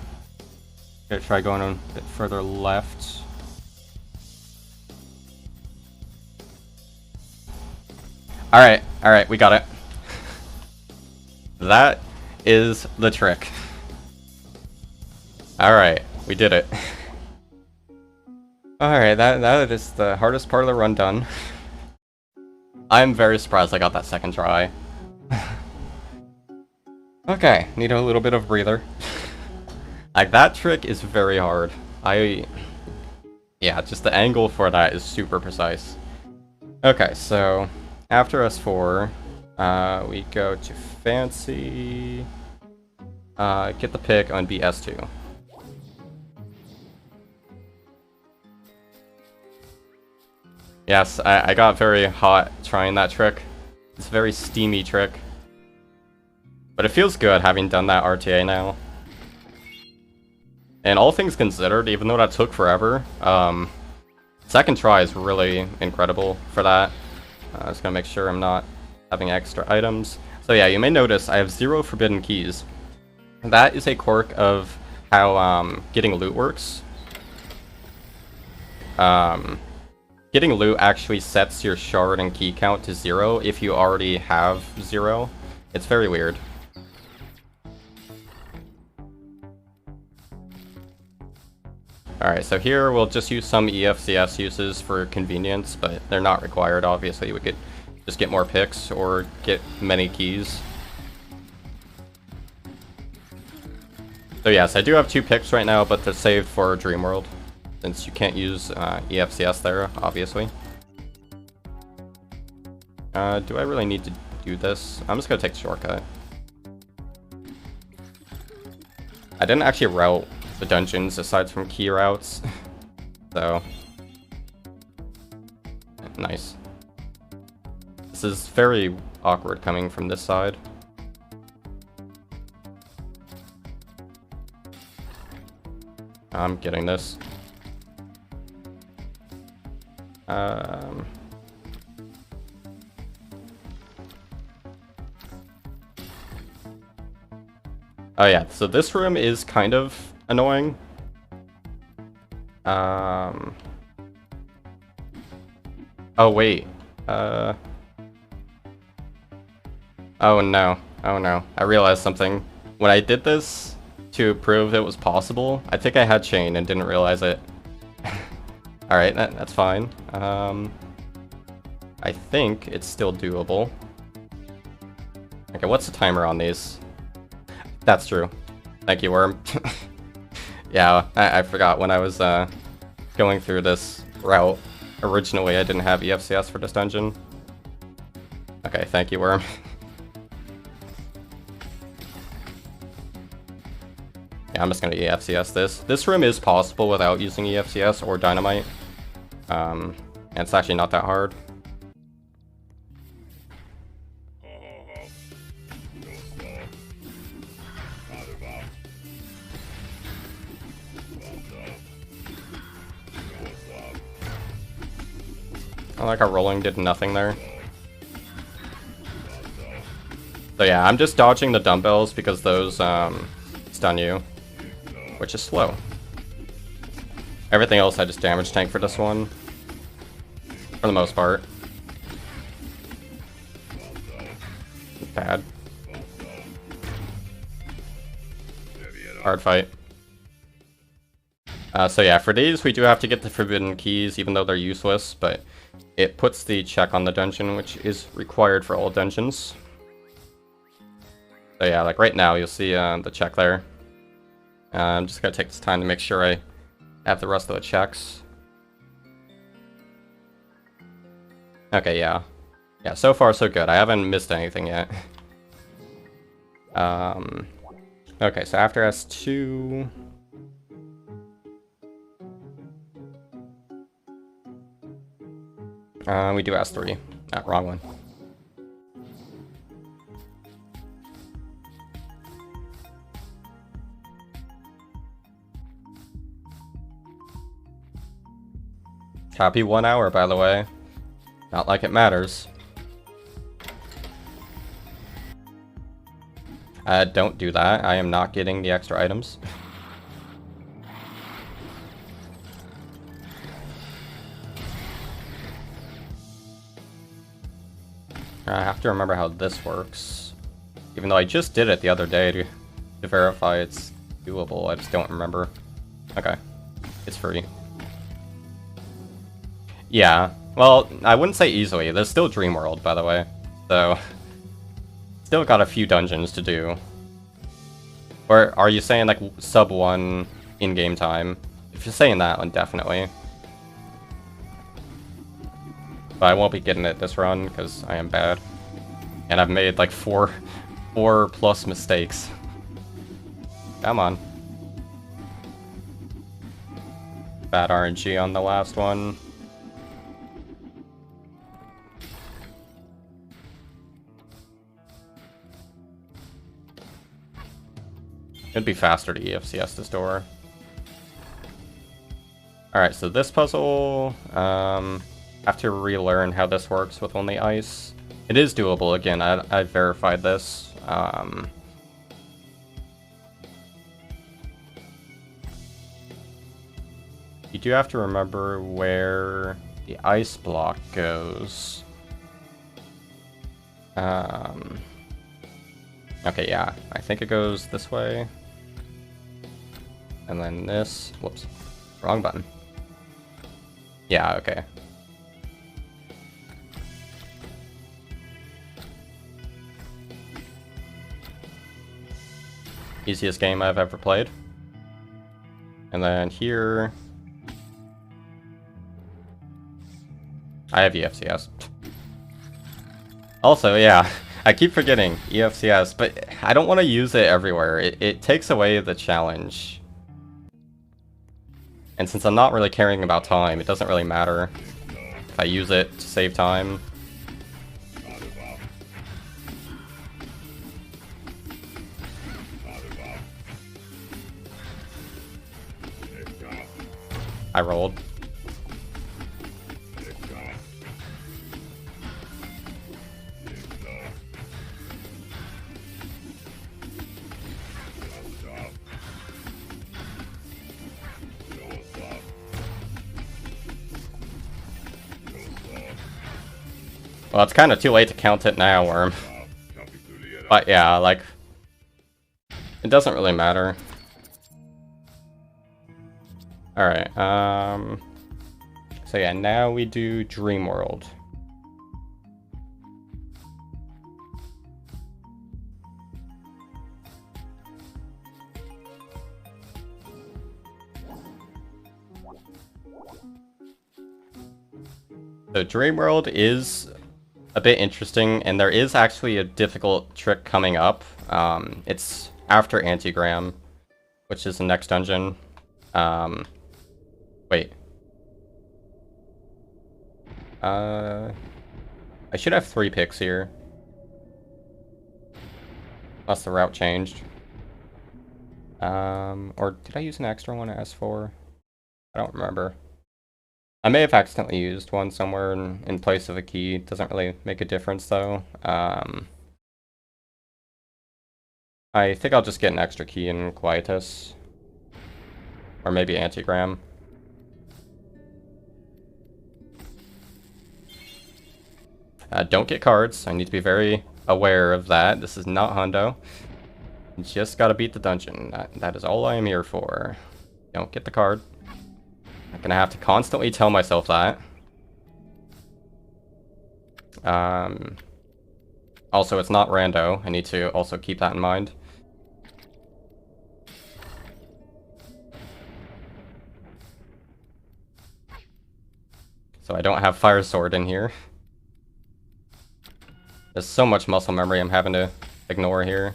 Gonna try going a bit further left. Alright, we got it. That is the trick. Alright, we did it. Alright, that is the hardest part of the run done. I'm very surprised I got that second try. Okay, need a little bit of breather. Like, that trick is very hard. Yeah, just the angle for that is super precise. Okay, so after S4, we go to Fancy, get the pick on BS2. Yes, I got very hot trying that trick. It's a very steamy trick. But it feels good having done that RTA now. And all things considered, even though that took forever, second try is really incredible for that. Just gonna make sure I'm not having extra items. So yeah, you may notice I have 0 forbidden keys. That is a quirk of how getting loot works. Getting loot actually sets your shard and key count to 0 if you already have 0. It's very weird. Alright, so here we'll just use some EFCS uses for convenience, but they're not required, obviously. We could just get more picks or get many keys. So yes, I do have 2 picks right now, but they're saved for Dream World, since you can't use EFCS there, obviously. Do I really need to do this? I'm just gonna take the shortcut. I didn't actually route the dungeons aside from key routes, so nice. This is very awkward coming from this side. I'm getting this. Oh yeah, so this room is kind of annoying. Oh wait. Oh no. Oh no. I realized something. When I did this to prove it was possible, I think I had chain and didn't realize it. Alright, that's fine. I think it's still doable. Okay, what's the timer on these? That's true. Thank you, Worm. Yeah, I forgot when I was going through this route. Originally, I didn't have EFCS for this dungeon. Okay, thank you, Worm. Yeah, I'm just gonna EFCS this. This room is possible without using EFCS or Dynamite. And it's actually not that hard. I like how rolling did nothing there. So yeah, I'm just dodging the dumbbells because those stun you, which is slow. Everything else I just damage tank for this one, for the most part. Bad. Hard fight. So yeah, for these we do have to get the forbidden keys, even though they're useless, but it puts the check on the dungeon, which is required for all dungeons. So yeah, like right now you'll see the check there. I'm just gonna take this time to make sure I have the rest of the checks. Okay, yeah. Yeah, so far so good. I haven't missed anything yet. Okay, so after S2... we do S3. Wrong one. Happy 1 hour, by the way. Not like it matters. Don't do that. I am not getting the extra items. I have to remember how this works. Even though I just did it the other day to verify it's doable, I just don't remember. Okay. It's free. Yeah. Well, I wouldn't say easily. There's still Dream World, by the way. So... still got a few dungeons to do. Or are you saying like sub 1 in-game time? If you're saying that one, definitely. But I won't be getting it this run because I am bad. And I've made like four plus mistakes. Come on. Bad RNG on the last one. It'd be faster to EFCS this door. Alright, so this puzzle, have to relearn how this works with only ice. It is doable, again, I verified this. You do have to remember where the ice block goes. Okay, yeah, I think it goes this way. And then this, whoops, wrong button. Yeah, okay. Easiest game I've ever played. And then here... I have EFCS. Also, yeah, I keep forgetting EFCS, but I don't want to use it everywhere. It takes away the challenge. And since I'm not really caring about time, it doesn't really matter if I use it to save time. I rolled. Well, it's kind of too late to count it now, Worm. But yeah, like, it doesn't really matter. Alright, so yeah, now we do Dream World. So Dream World is a bit interesting, and there is actually a difficult trick coming up. It's after Antigram, which is the next dungeon. Wait. I should have 3 picks here. Unless the route changed. Or did I use an extra one at S4? I don't remember. I may have accidentally used one somewhere in place of a key. Doesn't really make a difference though. I think I'll just get an extra key in Quietus. Or maybe Antigram. Don't get cards. I need to be very aware of that. This is not Hundo. Just gotta beat the dungeon. That is all I am here for. Don't get the card. I'm gonna have to constantly tell myself that. Also, it's not rando. I need to also keep that in mind. So I don't have Fire Sword in here. There's so much muscle memory I'm having to ignore here.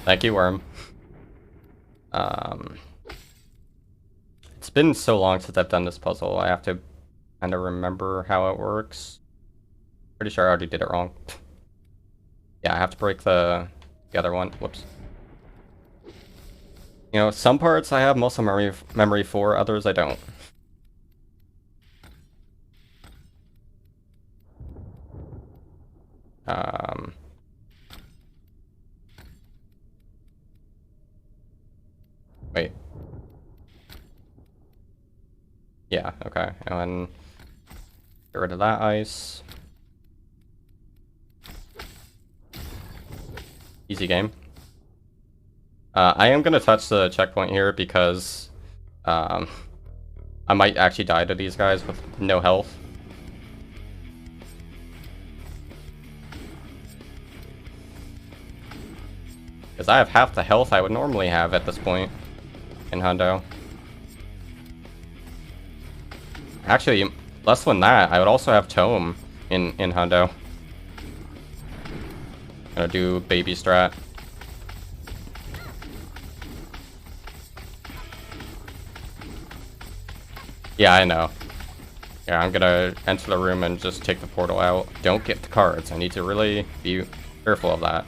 Thank you, Worm. It's been so long since I've done this puzzle, I have to kind of remember how it works. Pretty sure I already did it wrong. Yeah, I have to break the other one. Whoops. You know, some parts I have muscle memory for, others I don't. Wait. Yeah, okay. And then get rid of that ice. Easy game. I am gonna touch the checkpoint here because I might actually die to these guys with no health. Because I have half the health I would normally have at this point in Hundo. Actually, less than that, I would also have Tome in Hundo. Gonna do baby strat. Yeah, I know. Yeah, I'm gonna enter the room and just take the portal out. Don't get the cards. I need to really be careful of that.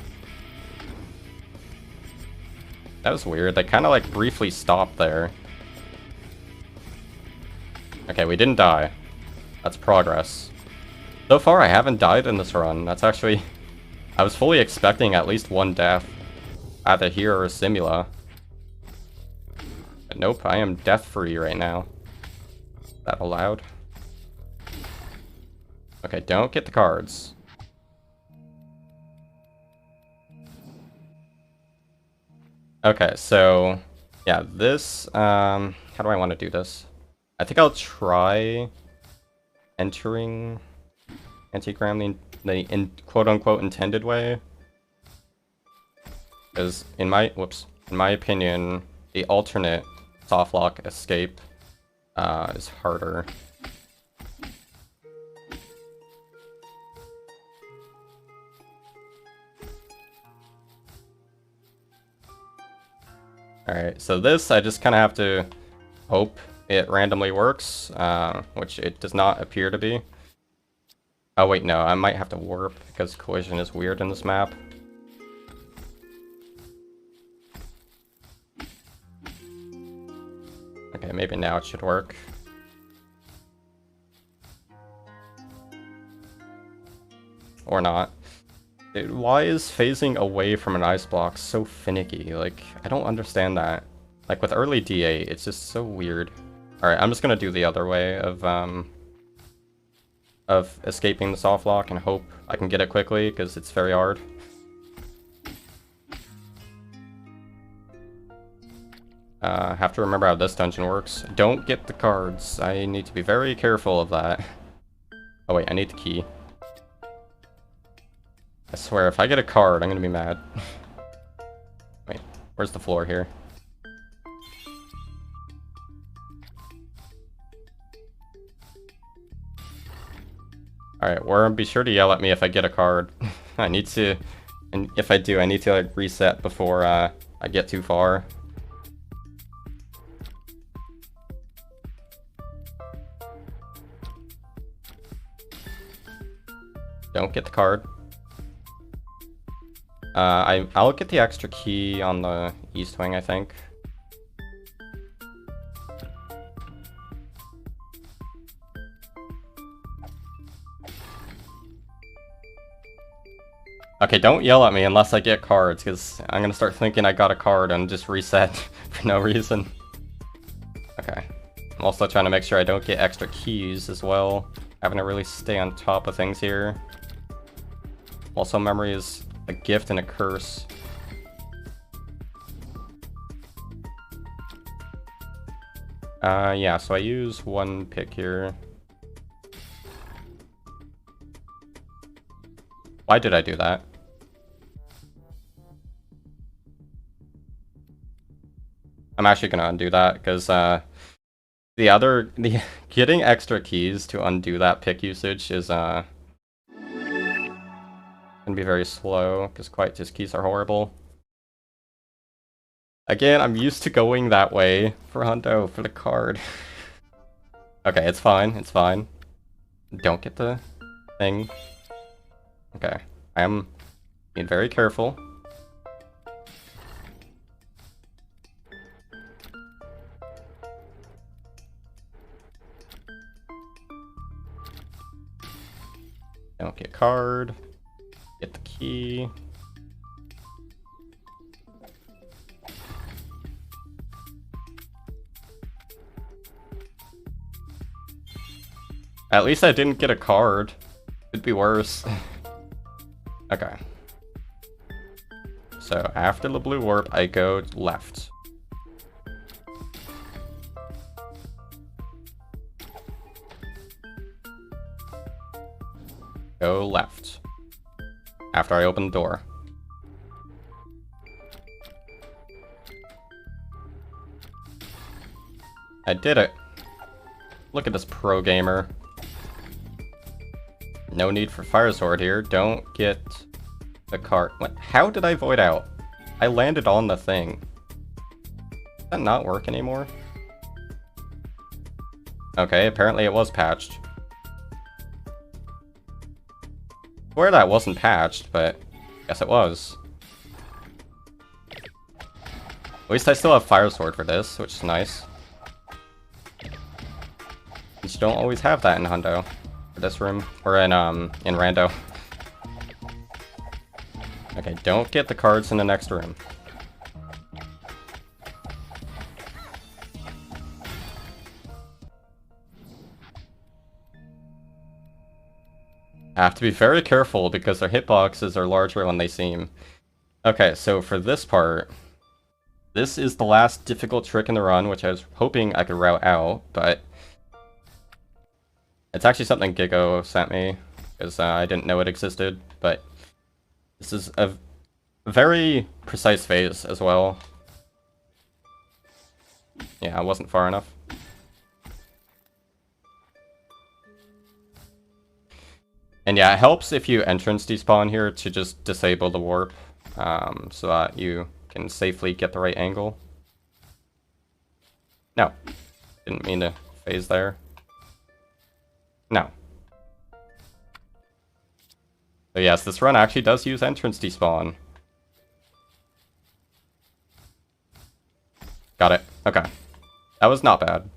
That was weird. They kind of like briefly stopped there. Okay, we didn't die. That's progress. So far, I haven't died in this run. That's actually... I was fully expecting at least one death. Either here or Simula. But nope, I am death-free right now. Is that allowed? Okay, don't get the cards. Okay, so... yeah, this... how do I want to do this? I think I'll try entering Antigram the quote-unquote intended way. Because in my opinion, the alternate softlock escape is harder. Alright, so this I just kind of have to hope it randomly works, which it does not appear to be. Oh wait, no, I might have to warp because collision is weird in this map. Okay, maybe now it should work. Or not. Dude, why is phasing away from an ice block so finicky? Like, I don't understand that. Like, with early D8, it's just so weird. Alright, I'm just gonna do the other way of escaping the soft lock and hope I can get it quickly, because it's very hard. Have to remember how this dungeon works. Don't get the cards. I need to be very careful of that. Oh wait, I need the key. I swear, if I get a card, I'm gonna be mad. Wait, where's the floor here? Alright, Worm, be sure to yell at me if I get a card. I need to... and if I do, I need to like reset before I get too far. Don't get the card. I'll get the extra key on the east wing, I think. Okay, don't yell at me unless I get cards, because I'm gonna start thinking I got a card and just reset for no reason. Okay. I'm also trying to make sure I don't get extra keys as well. Having to really stay on top of things here. Also, memory is a gift and a curse. Yeah, so I use one pick here. Why did I do that? I'm actually gonna undo that, because getting extra keys to undo that pick usage is gonna be very slow, because Quietus keys are horrible. Again, I'm used to going that way for Hundo for the card. Okay, it's fine, it's fine. Don't get the thing. Okay, I am being very careful. Don't get card. Get the key. At least I didn't get a card. Could be worse. Okay. So after the blue warp, I go left. Go left. After I open the door. I did it. Look at this pro gamer. No need for Fire Sword here. Don't get the cart. What? How did I void out? I landed on the thing. Does that not work anymore? Okay, apparently it was patched. I swear that wasn't patched, but I guess it was. At least I still have Fire Sword for this, which is nice. You don't always have that in Hundo. For this room. Or in Rando. Okay, don't get the cards in the next room. I have to be very careful because their hitboxes are larger than they seem. Okay, so for this part, this is the last difficult trick in the run, which I was hoping I could route out, but it's actually something Gigo sent me, because I didn't know it existed, but this is a very precise phase as well. Yeah, I wasn't far enough. And yeah, it helps if you entrance despawn here to just disable the warp, so that you can safely get the right angle. No, didn't mean to phase there. No. So yes, this run actually does use entrance despawn. Got it. Okay. That was not bad.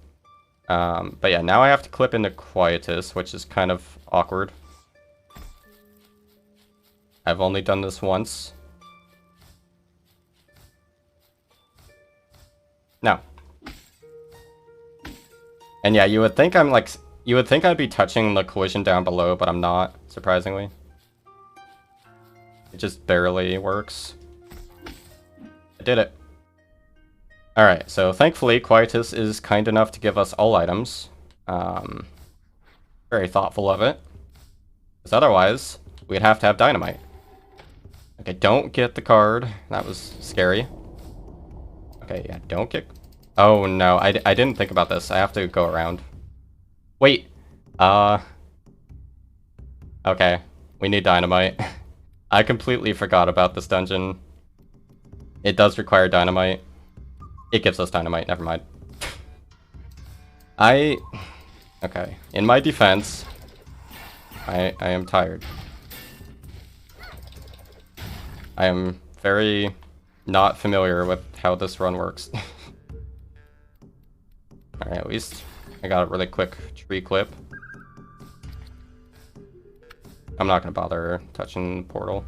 But yeah, now I have to clip into Quietus, which is kind of awkward. I've only done this once. No. And yeah, you would think I'm like... You would think I'd be touching the collision down below, but I'm not, surprisingly. It just barely works. I did it. Alright, so thankfully Quietus is kind enough to give us all items. Very thoughtful of it. Because otherwise, we'd have to have dynamite. Okay, don't get the card. That was scary. Okay, yeah, don't get... Oh no, I didn't think about this. I have to go around. Wait, okay, we need dynamite. I completely forgot about this dungeon. It does require dynamite. It gives us dynamite, never mind. Okay, in my defense, I am tired. I am very not familiar with how this run works. Alright, at least I got a really quick tree clip. I'm not gonna bother touching the portal.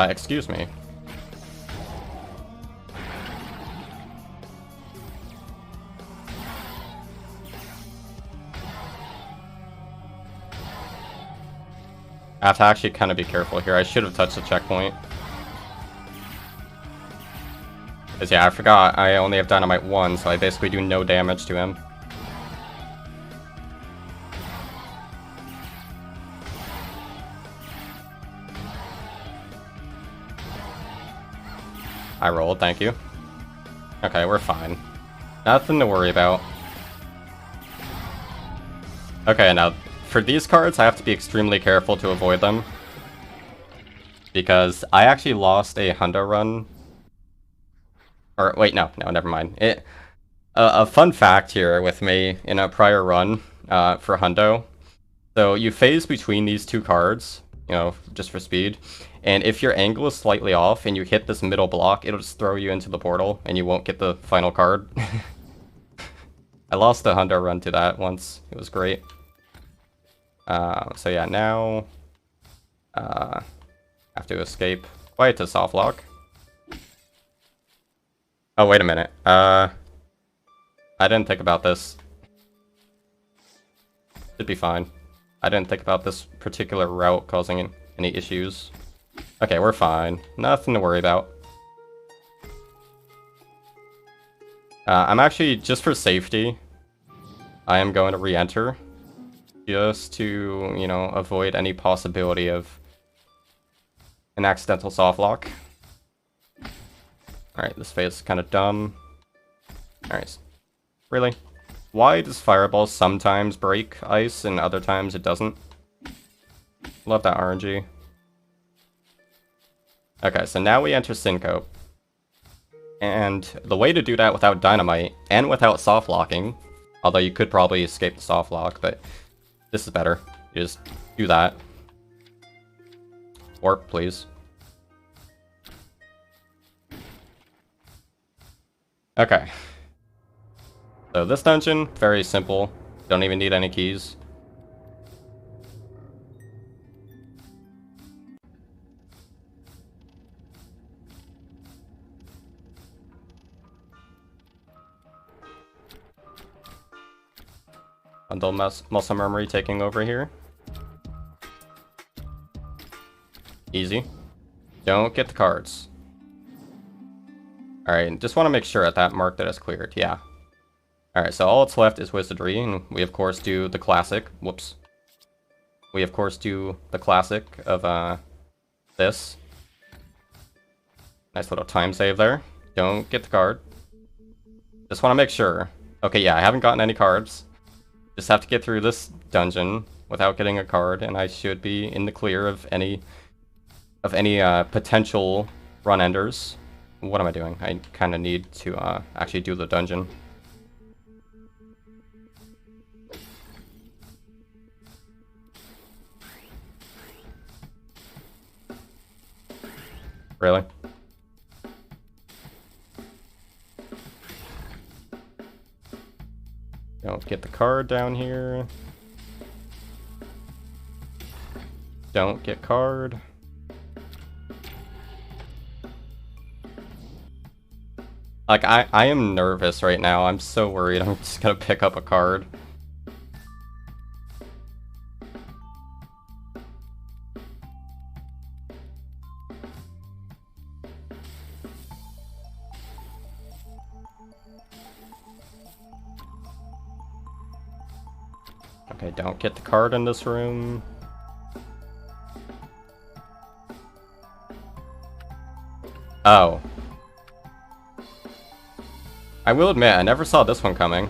Excuse me. I have to actually kind of be careful here. I should have touched the checkpoint. Because yeah, I forgot I only have Dynamite 1, so I basically do no damage to him. I rolled, thank you. Okay, we're fine. Nothing to worry about. Okay, now, for these cards, I have to be extremely careful to avoid them. Because I actually lost a Hundo run. Or, wait, no, never mind. A fun fact here with me in a prior run for Hundo. So, you phase between these two cards, you know, just for speed. And if your angle is slightly off and you hit this middle block, it'll just throw you into the portal and you won't get the final card. I lost a Hundo run to that once. It was great. So yeah, now I have to escape. Wait, to soft lock. Oh, wait a minute. I didn't think about this. Should be fine. I didn't think about this particular route causing any issues. Okay, we're fine. Nothing to worry about. I'm actually, just for safety, I am going to re-enter. Just to, you know, avoid any possibility of an accidental soft lock. Alright, this phase is kind of dumb. Alright. Really? Why does Fireball sometimes break ice and other times it doesn't? Love that RNG. Okay, so now we enter Syncope. And the way to do that without Dynamite, and without soft locking, although you could probably escape the soft lock, but this is better. You just do that. Warp, please. Okay. So this dungeon, very simple. Don't even need any keys. Bundle muscle memory taking over here. Easy. Don't get the cards. Alright, just want to make sure at that mark that it's cleared. Yeah. Alright, so all that's left is Wizardry, and we of course do the classic. Whoops. We of course do the classic of this. Nice little time save there. Don't get the card. Just want to make sure. Okay, yeah, I haven't gotten any cards. Just have to get through this dungeon without getting a card, and I should be in the clear of any potential run enders. What am I doing? I kind of need to actually do the dungeon. Really? Don't get the card down here. Don't get card. Like, I am nervous right now. I'm so worried I'm just gonna pick up a card. Okay, don't get the card in this room. Oh. I will admit, I never saw this one coming.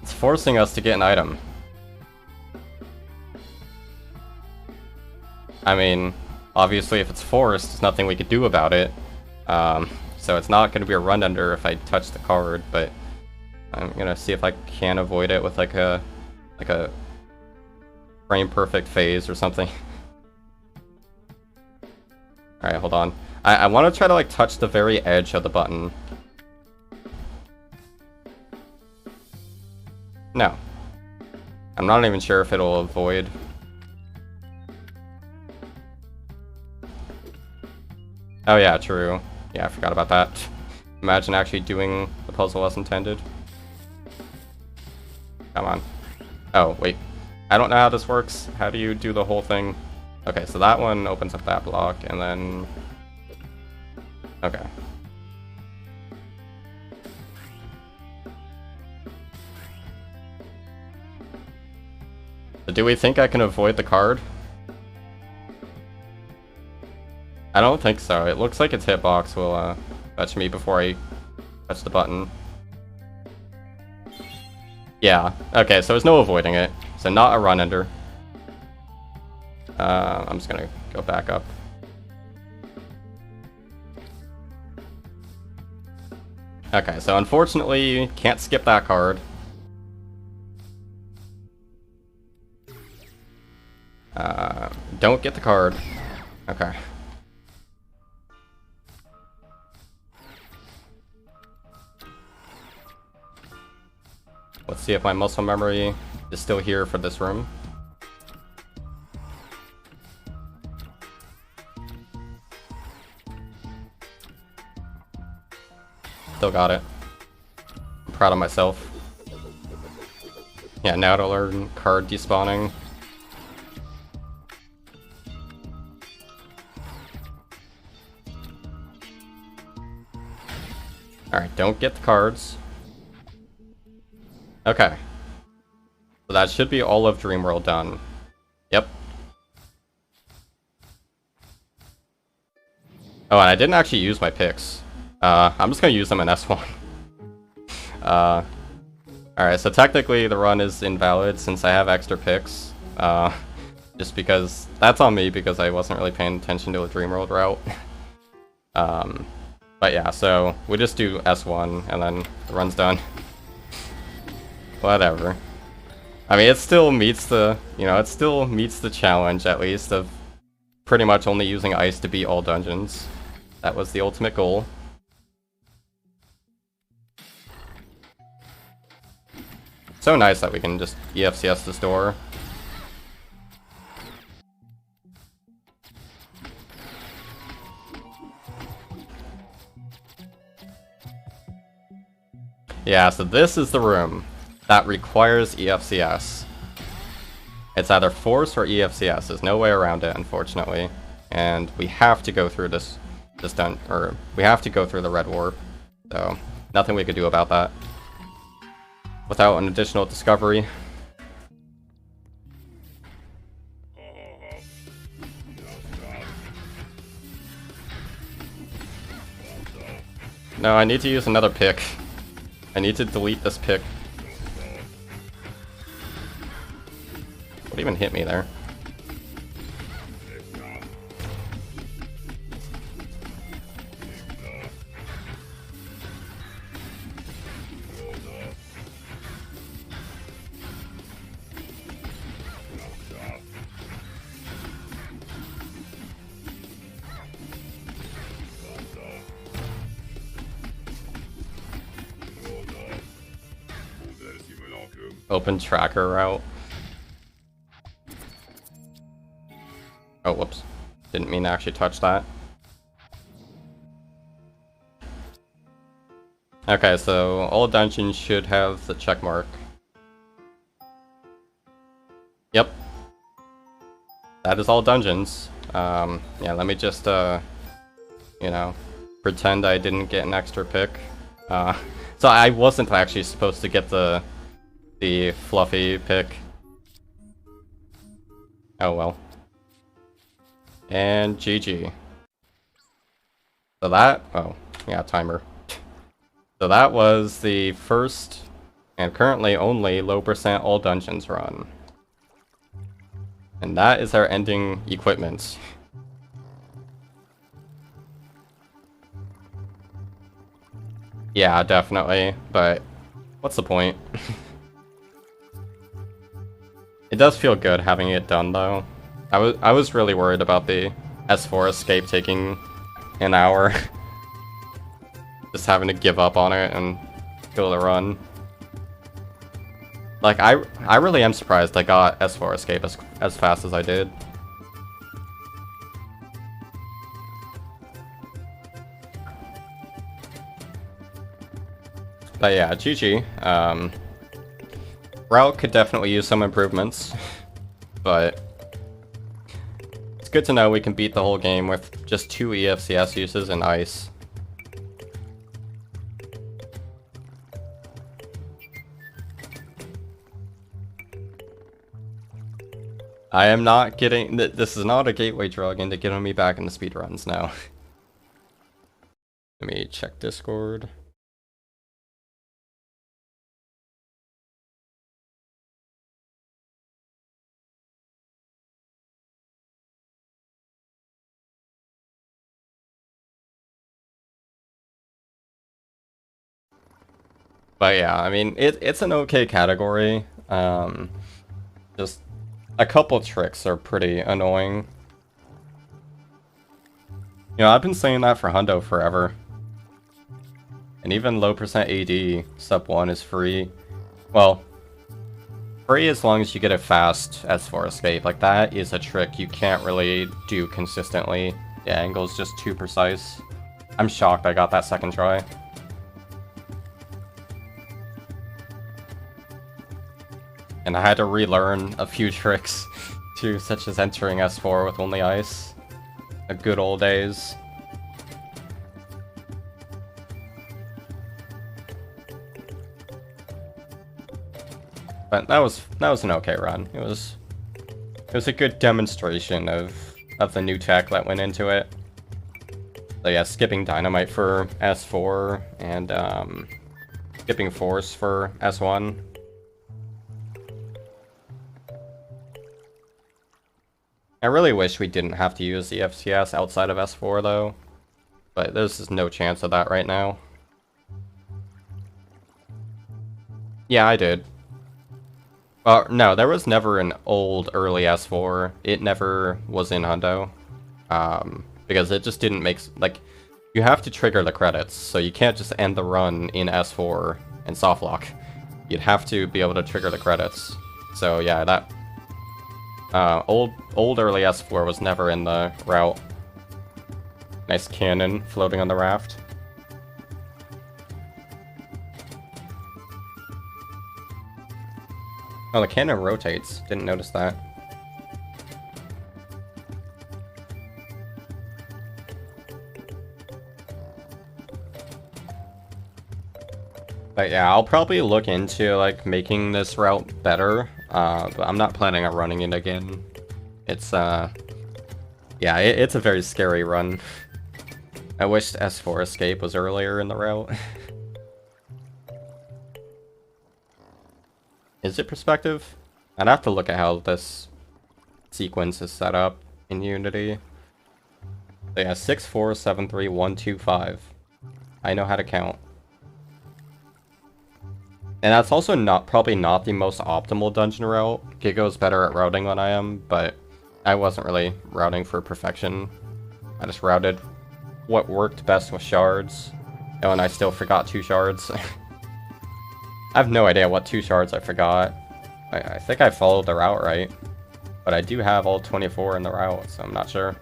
It's forcing us to get an item. I mean, obviously if it's forced, there's nothing we could do about it. So it's not going to be a run under if I touch the card, but I'm going to see if I can avoid it with like a frame perfect phase or something. Alright, hold on. I want to try to like touch the very edge of the button. No. I'm not even sure if it'll avoid. Oh yeah, true. Yeah, I forgot about that. Imagine actually doing the puzzle as intended. Come on. Oh, wait. I don't know how this works. How do you do the whole thing? Okay, so that one opens up that block, and then... Okay. So do we think I can avoid the card? I don't think so. It looks like its hitbox will touch me before I touch the button. Yeah. Okay, so there's no avoiding it. So not a run-ender. I'm just gonna go back up. Okay, so unfortunately, can't skip that card. Don't get the card. Okay. Let's see if my muscle memory is still here for this room. Still got it. I'm proud of myself. Yeah, now to learn card despawning. Alright, don't get the cards. Okay. So that should be all of Dreamworld done. Yep. Oh, and I didn't actually use my picks. I'm just gonna use them in S1. Alright, so technically the run is invalid since I have extra picks. Just because... That's on me because I wasn't really paying attention to the Dreamworld route. But yeah, so we just do S1 and then the run's done. Whatever. I mean, it still meets the, it still meets the challenge, at least, of pretty much only using ice to beat all dungeons. That was the ultimate goal. So nice that we can just EFCS this door. Yeah, so this is the room that requires EFCS. It's either force or EFCS. There's no way around it, unfortunately. And we have to go through we have to go through the red warp. So, nothing we could do about that. Without an additional discovery. No, I need to use another pick. I need to delete this pick. What even hit me there? Open tracker route. Oh, whoops. Didn't mean to actually touch that. Okay, so all dungeons should have the check mark. Yep. That is all dungeons. Yeah, let me just, pretend I didn't get an extra pick. So I wasn't actually supposed to get the fluffy pick. Oh well. And GG. So that, oh, yeah, timer. So that was the first and currently only low percent all dungeons run. And that is our ending equipment. Yeah, definitely, but what's the point? It does feel good having it done though. I was really worried about the S4 escape taking an hour. Just having to give up on it and go the run. Like, I really am surprised I got S4 escape as fast as I did. But yeah, GG. Route could definitely use some improvements, but it's good to know we can beat the whole game with just 2 EFCS uses and ice. I am not getting... This is not a gateway drug into getting me back into speedruns now. Let me check Discord. But yeah, I mean, it's an okay category. Just a couple tricks are pretty annoying. You know, I've been saying that for Hundo forever. And even low percent AD, sub 1 is free. Well, free as long as you get a fast S4 escape. Like, that is a trick you can't really do consistently. The angle's just too precise. I'm shocked I got that second try. And I had to relearn a few tricks too, such as entering S4 with only ice. The good old days. But that was an okay run. It was a good demonstration of the new tech that went into it. So yeah, skipping dynamite for S4 and skipping force for S1. I really wish we didn't have to use the FCS outside of S4 though, but there's just no chance of that right now. Yeah, I did. No, there was never an old early S4. It never was in Hundo, because it just didn't make like you have to trigger the credits, so you can't just end the run in S4 and softlock. You'd have to be able to trigger the credits. So yeah, that. Old early S4 was never in the route. Nice cannon floating on the raft. Oh, the cannon rotates. Didn't notice that. But yeah, I'll probably look into like making this route better. But I'm not planning on running it again. It's yeah, it's a very scary run. I wished S4 escape was earlier in the route. Is it perspective? I'd have to look at how this sequence is set up in Unity. So yeah, 6, 4, 7, 3, 1, 2, 5. I know how to count. And that's also probably not the most optimal dungeon route. Gigo's better at routing than I am, but I wasn't really routing for perfection. I just routed what worked best with shards. Oh, and I still forgot 2 shards. I have no idea what 2 shards I forgot. I think I followed the route right, but I do have all 24 in the route, so I'm not sure.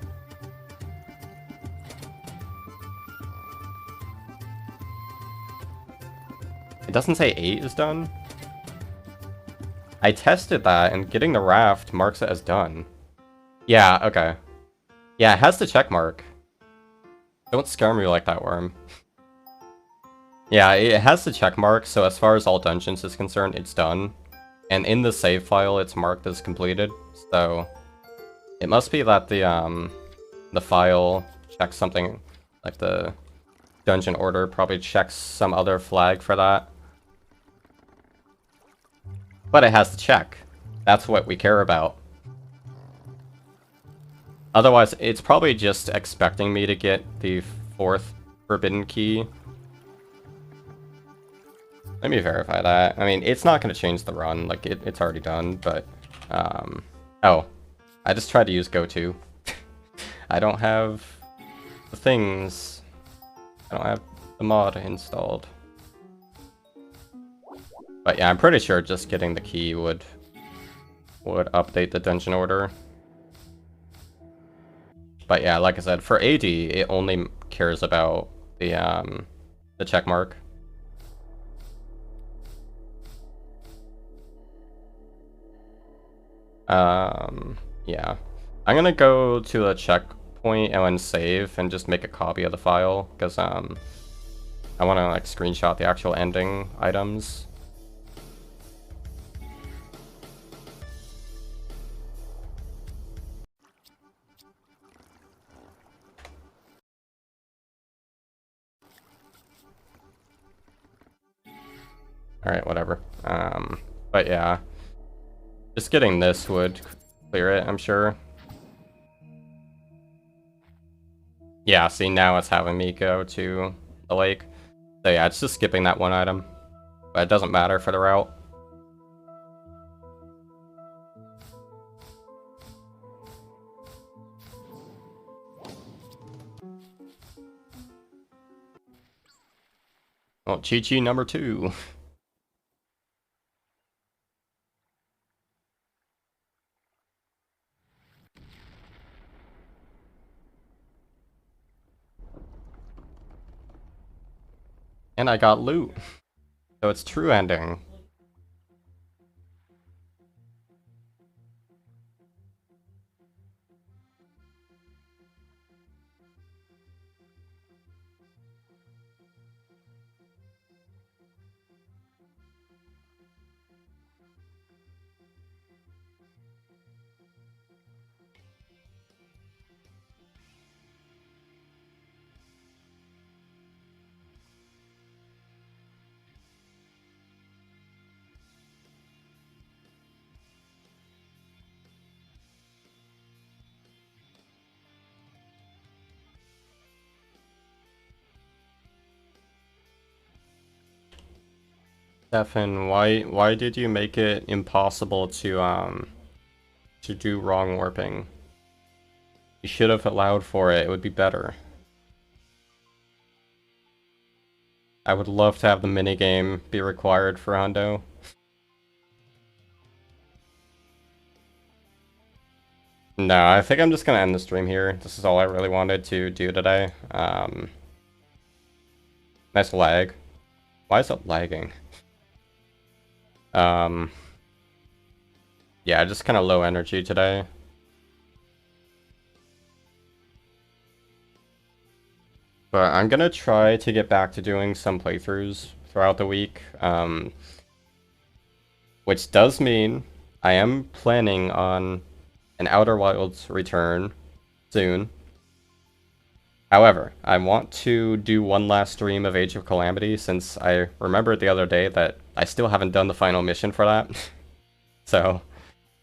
It doesn't say 8 is done. I tested that, and getting the raft marks it as done. Yeah, okay. Yeah, it has the check mark. Don't scare me like that, worm. Yeah, it has the check mark, so as far as all dungeons is concerned, it's done. And in the save file, it's marked as completed. So it must be that the file checks something Like the dungeon order probably checks some other flag for that. But it has to check. That's what we care about. Otherwise, it's probably just expecting me to get the 4th forbidden key. Let me verify that. I mean, it's not going to change the run. Like, it's already done, but... Oh. I just tried to use go-to. I don't have the things. I don't have the mod installed. But yeah, I'm pretty sure just getting the key would update the dungeon order. But yeah, like I said, for AD, it only cares about the check mark. Yeah. I'm gonna go to a checkpoint and then save and just make a copy of the file, because I wanna like screenshot the actual ending items. Alright, whatever. But yeah. Just getting this would clear it, I'm sure. Yeah, see, now it's having me go to the lake. So yeah, it's just skipping that one item. But it doesn't matter for the route. Well, Chi-Chi number 2. And I got loot. So it's true ending. Stefan, why did you make it impossible to do wrong warping? You should have allowed for it, it would be better. I would love to have the minigame be required for Hundo. No, I think I'm just gonna end the stream here. This is all I really wanted to do today. Nice lag. Why is it lagging? Yeah, just kind of low energy today. But I'm gonna try to get back to doing some playthroughs throughout the week. Which does mean I am planning on an Outer Wilds return soon. However, I want to do one last stream of Age of Calamity, since I remembered the other day that I still haven't done the final mission for that. So,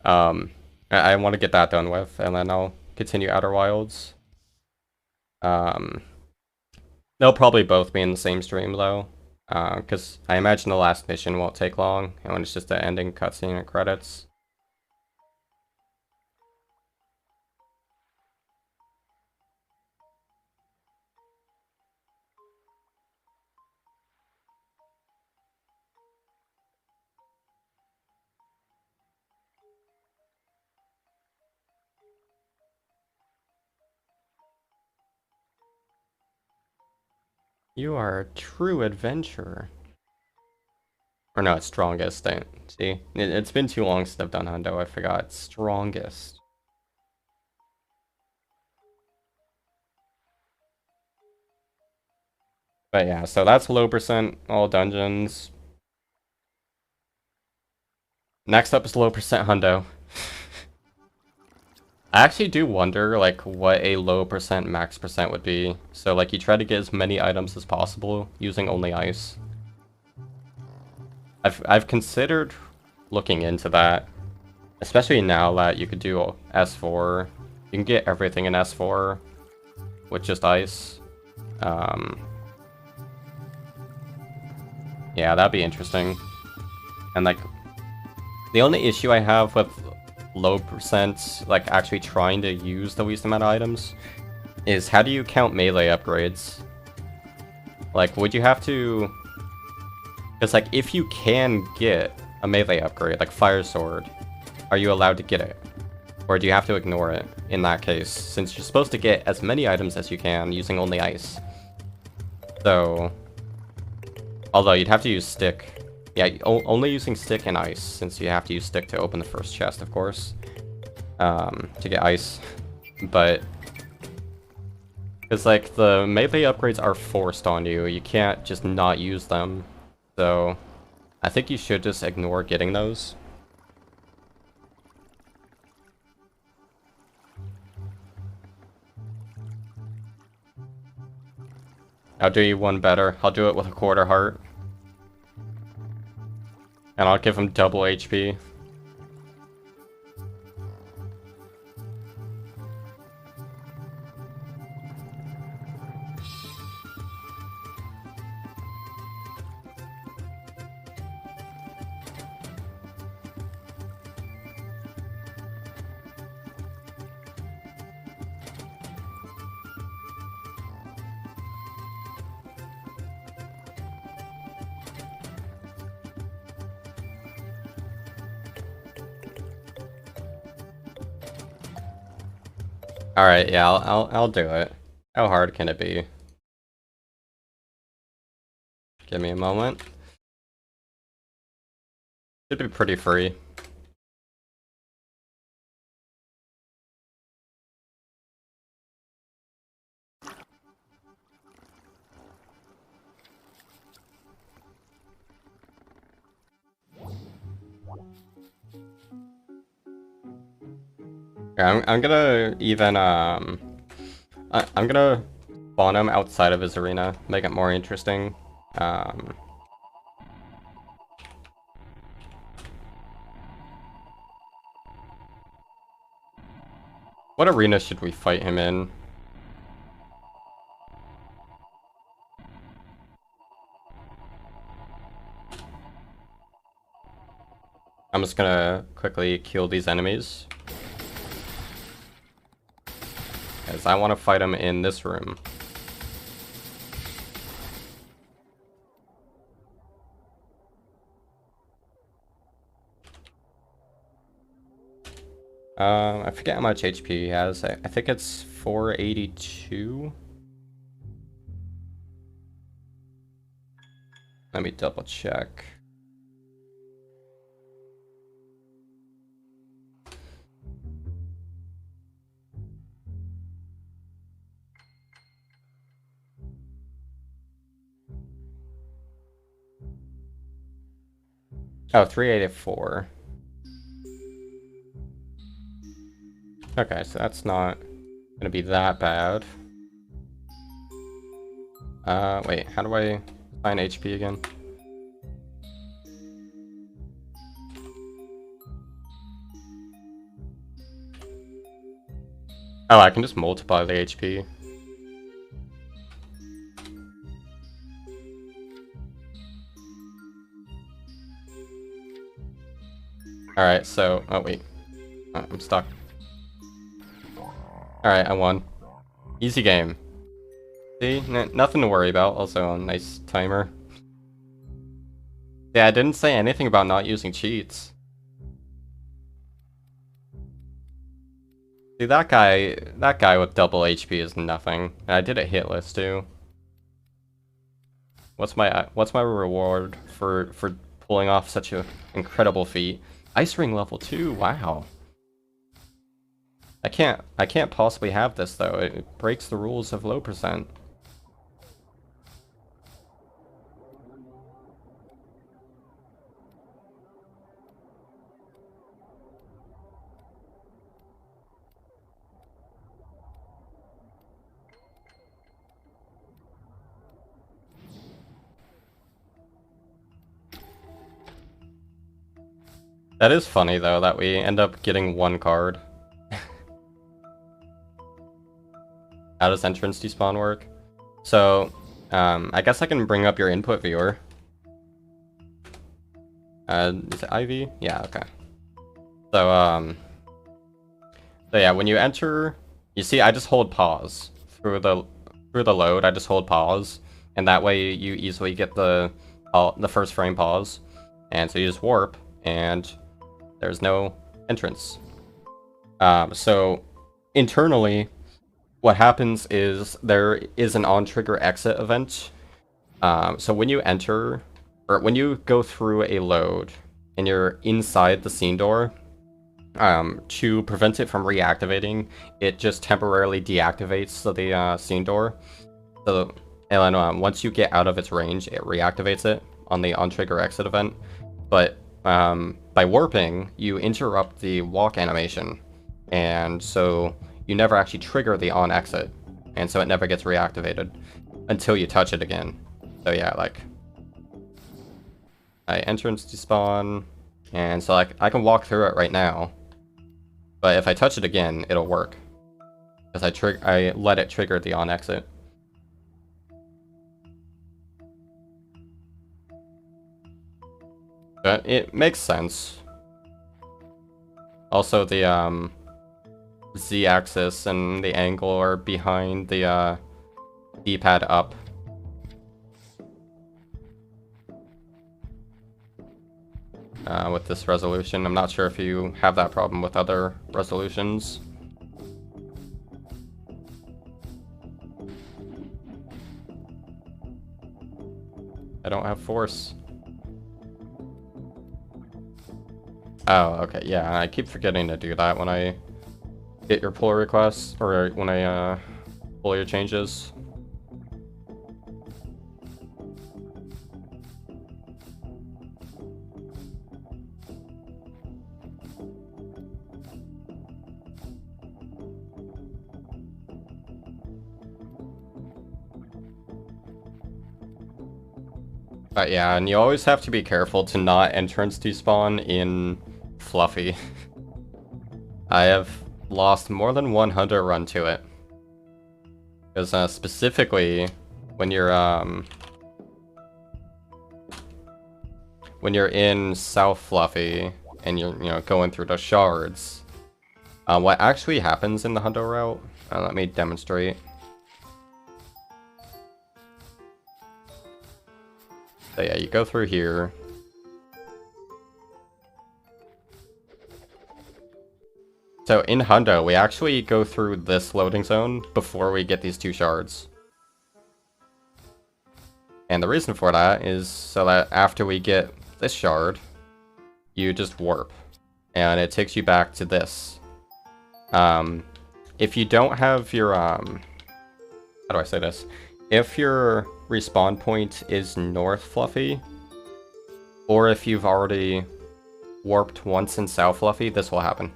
I want to get that done with, and then I'll continue Outer Wilds. They'll probably both be in the same stream, though, because I imagine the last mission won't take long, and when it's just the ending cutscene and credits. You are a true adventurer. Or no, it's strongest. See, it's been too long since I've done Hundo. I forgot. Strongest. But yeah, so that's low percent all dungeons. Next up is low percent Hundo. I actually do wonder, like, what a low percent max percent would be. So, like, you try to get as many items as possible using only ice. I've considered looking into that, especially now that you could do S4. You can get everything in S4 with just ice. Yeah, that'd be interesting. And, like, the only issue I have with low percent, like, actually trying to use the least amount of items, is how do you count melee upgrades? Like, would you have to... Because, like, if you can get a melee upgrade, like Fire Sword, are you allowed to get it? Or do you have to ignore it in that case, since you're supposed to get as many items as you can using only ice? So... Although, you'd have to use stick. Yeah, only using stick and ice, since you have to use stick to open the first chest, of course. To get ice. But... Because, like, the melee upgrades are forced on you. You can't just not use them. So, I think you should just ignore getting those. I'll do you one better. I'll do it with a quarter heart. And I'll give him double HP. Alright, yeah, I'll do it. How hard can it be? Give me a moment. Should be pretty free. Yeah, I'm gonna even, I'm gonna spawn him outside of his arena, make it more interesting. What arena should we fight him in? I'm just gonna quickly kill these enemies. Because I want to fight him in this room. I forget how much HP he has. I think it's 482. Let me double check. Oh, 384. Okay, so that's not gonna be that bad. Wait, how do I find HP again? Oh, I can just multiply the HP. Alright, so... Oh, wait. I'm stuck. Alright, I won. Easy game. See? Nothing to worry about. Also, a nice timer. Yeah, I didn't say anything about not using cheats. See, that guy with double HP is nothing. And I did a hit list too. What's my reward for pulling off such an incredible feat? Ice ring level 2. Wow. I can't possibly have this though. It breaks the rules of low percent. That is funny though, that we end up getting one card. How does entrance despawn work? So, I guess I can bring up your input viewer. Is it Ivy? Yeah, okay. So, so yeah, when you enter, you see I just hold pause. Through the load, I just hold pause. And that way you easily get the first frame pause. And so you just warp, and there's no entrance. So, internally, what happens is there is an on-trigger exit event. So when you enter, or when you go through a load and you're inside the scene door, to prevent it from reactivating, it just temporarily deactivates the scene door. So, and then once you get out of its range, it reactivates it on the on-trigger exit event. But by warping, you interrupt the walk animation, and so you never actually trigger the on exit, and so it never gets reactivated until you touch it again. So yeah, like I entrance despawn, and so like I can walk through it right now, but if I touch it again, it'll work because I let it trigger the on exit. But it makes sense. Also, the Z-axis and the angle are behind the D-pad up. With this resolution. I'm not sure if you have that problem with other resolutions. I don't have force. Oh, okay, yeah, I keep forgetting to do that when I get your pull requests, or when I pull your changes. But yeah, and you always have to be careful to not entrance despawn in Fluffy. I have lost more than one hunter run to it. Because specifically, when you're in South Fluffy and you're going through the shards, what actually happens in the hundo route? Let me demonstrate. So yeah, you go through here. So in hundo, we actually go through this loading zone before we get these two shards. And the reason for that is so that after we get this shard, you just warp. And it takes you back to this. If you don't have your, how do I say this? If your respawn point is North Fluffy, or if you've already warped once in South Fluffy, this will happen.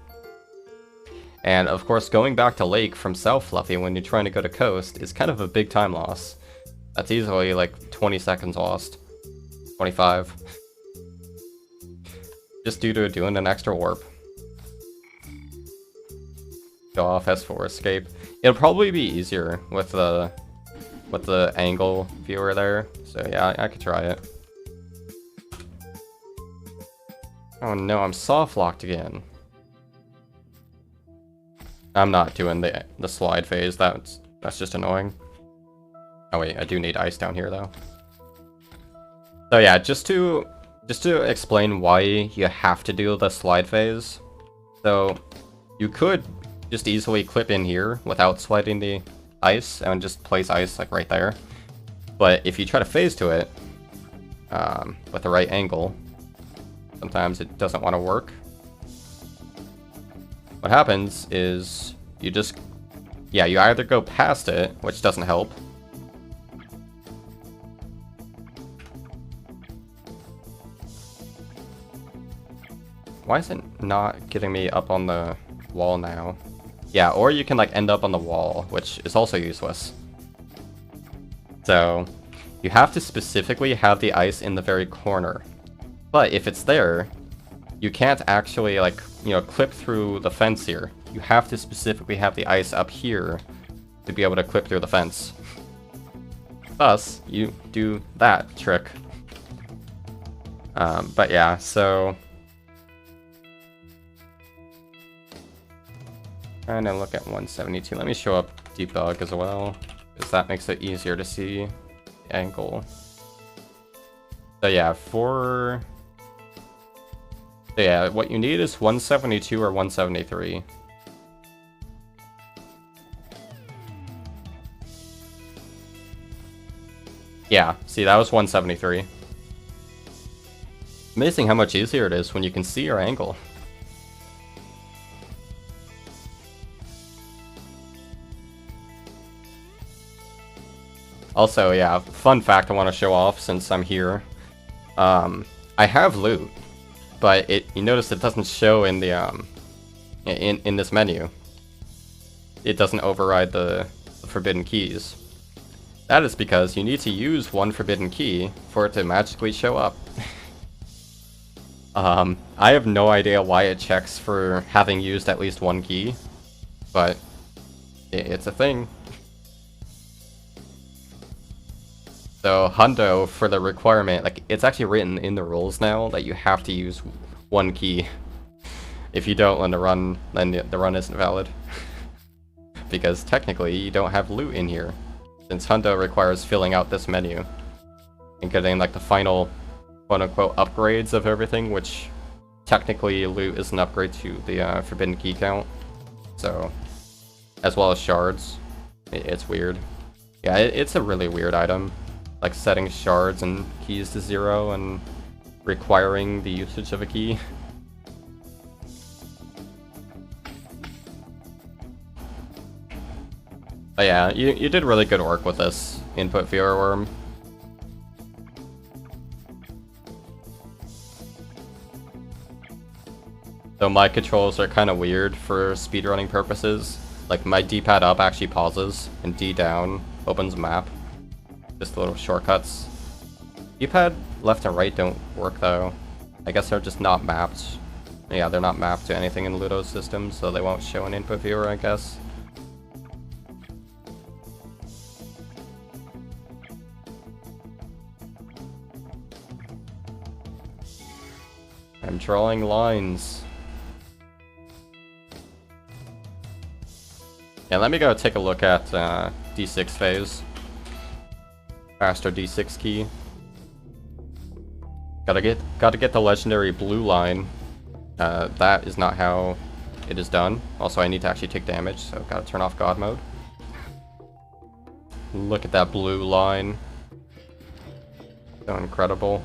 And of course, going back to Lake from South Fluffy when you're trying to go to Coast is kind of a big time loss. That's easily like 20 seconds lost. 25. Just due to doing an extra warp. Go off S4 escape. It'll probably be easier with the angle viewer there. So yeah, I could try it. Oh no, I'm soft locked again. I'm not doing the slide phase. That's just annoying. Oh wait, I do need ice down here though. So yeah, just to explain why you have to do the slide phase. So you could just easily clip in here without sliding the ice and just place ice like right there. But if you try to phase to it with the right angle, sometimes it doesn't want to work. What happens is you just, yeah, you either go past it, which doesn't help. Why is it not getting me up on the wall now? Yeah, or you can like end up on the wall, which is also useless. So you have to specifically have the ice in the very corner. But if it's there, you can't actually, like, you know, clip through the fence here. You have to specifically have the ice up here to be able to clip through the fence. Thus, you do that trick. But yeah, so... trying to look at 172. Let me show up debug as well, because that makes it easier to see the angle. So yeah, so yeah, what you need is 172 or 173. Yeah, see, that was 173. Amazing how much easier it is when you can see your angle. Also, yeah, fun fact I want to show off since I'm here. I have loot, but you notice it doesn't show in the in this menu. It doesn't override the forbidden keys. That is because you need to use one forbidden key for it to magically show up. I have no idea why it checks for having used at least one key, but it's a thing. So hundo for the requirement, like, it's actually written in the rules now that you have to use one key. If you don't, then the run isn't valid. Because technically you don't have loot in here, since hundo requires filling out this menu and getting like the final quote-unquote upgrades of everything, which technically loot is an upgrade to the forbidden key count. So, as well as shards. It's weird. Yeah, it's a really weird item. Like setting shards and keys to 0 and requiring the usage of a key. But yeah, you did really good work with this input viewer worm. So my controls are kind of weird for speedrunning purposes. Like my D-pad up actually pauses, and D down opens map. Just little shortcuts. D-pad left and right don't work though. I guess they're just not mapped. Yeah, they're not mapped to anything in Ludo's system, so they won't show an input viewer, I guess. I'm drawing lines. Yeah, let me go take a look at D6 phase. Faster D6 key. Gotta get the legendary blue line. That is not how it is done. Also, I need to actually take damage, so gotta turn off God mode. Look at that blue line. So incredible.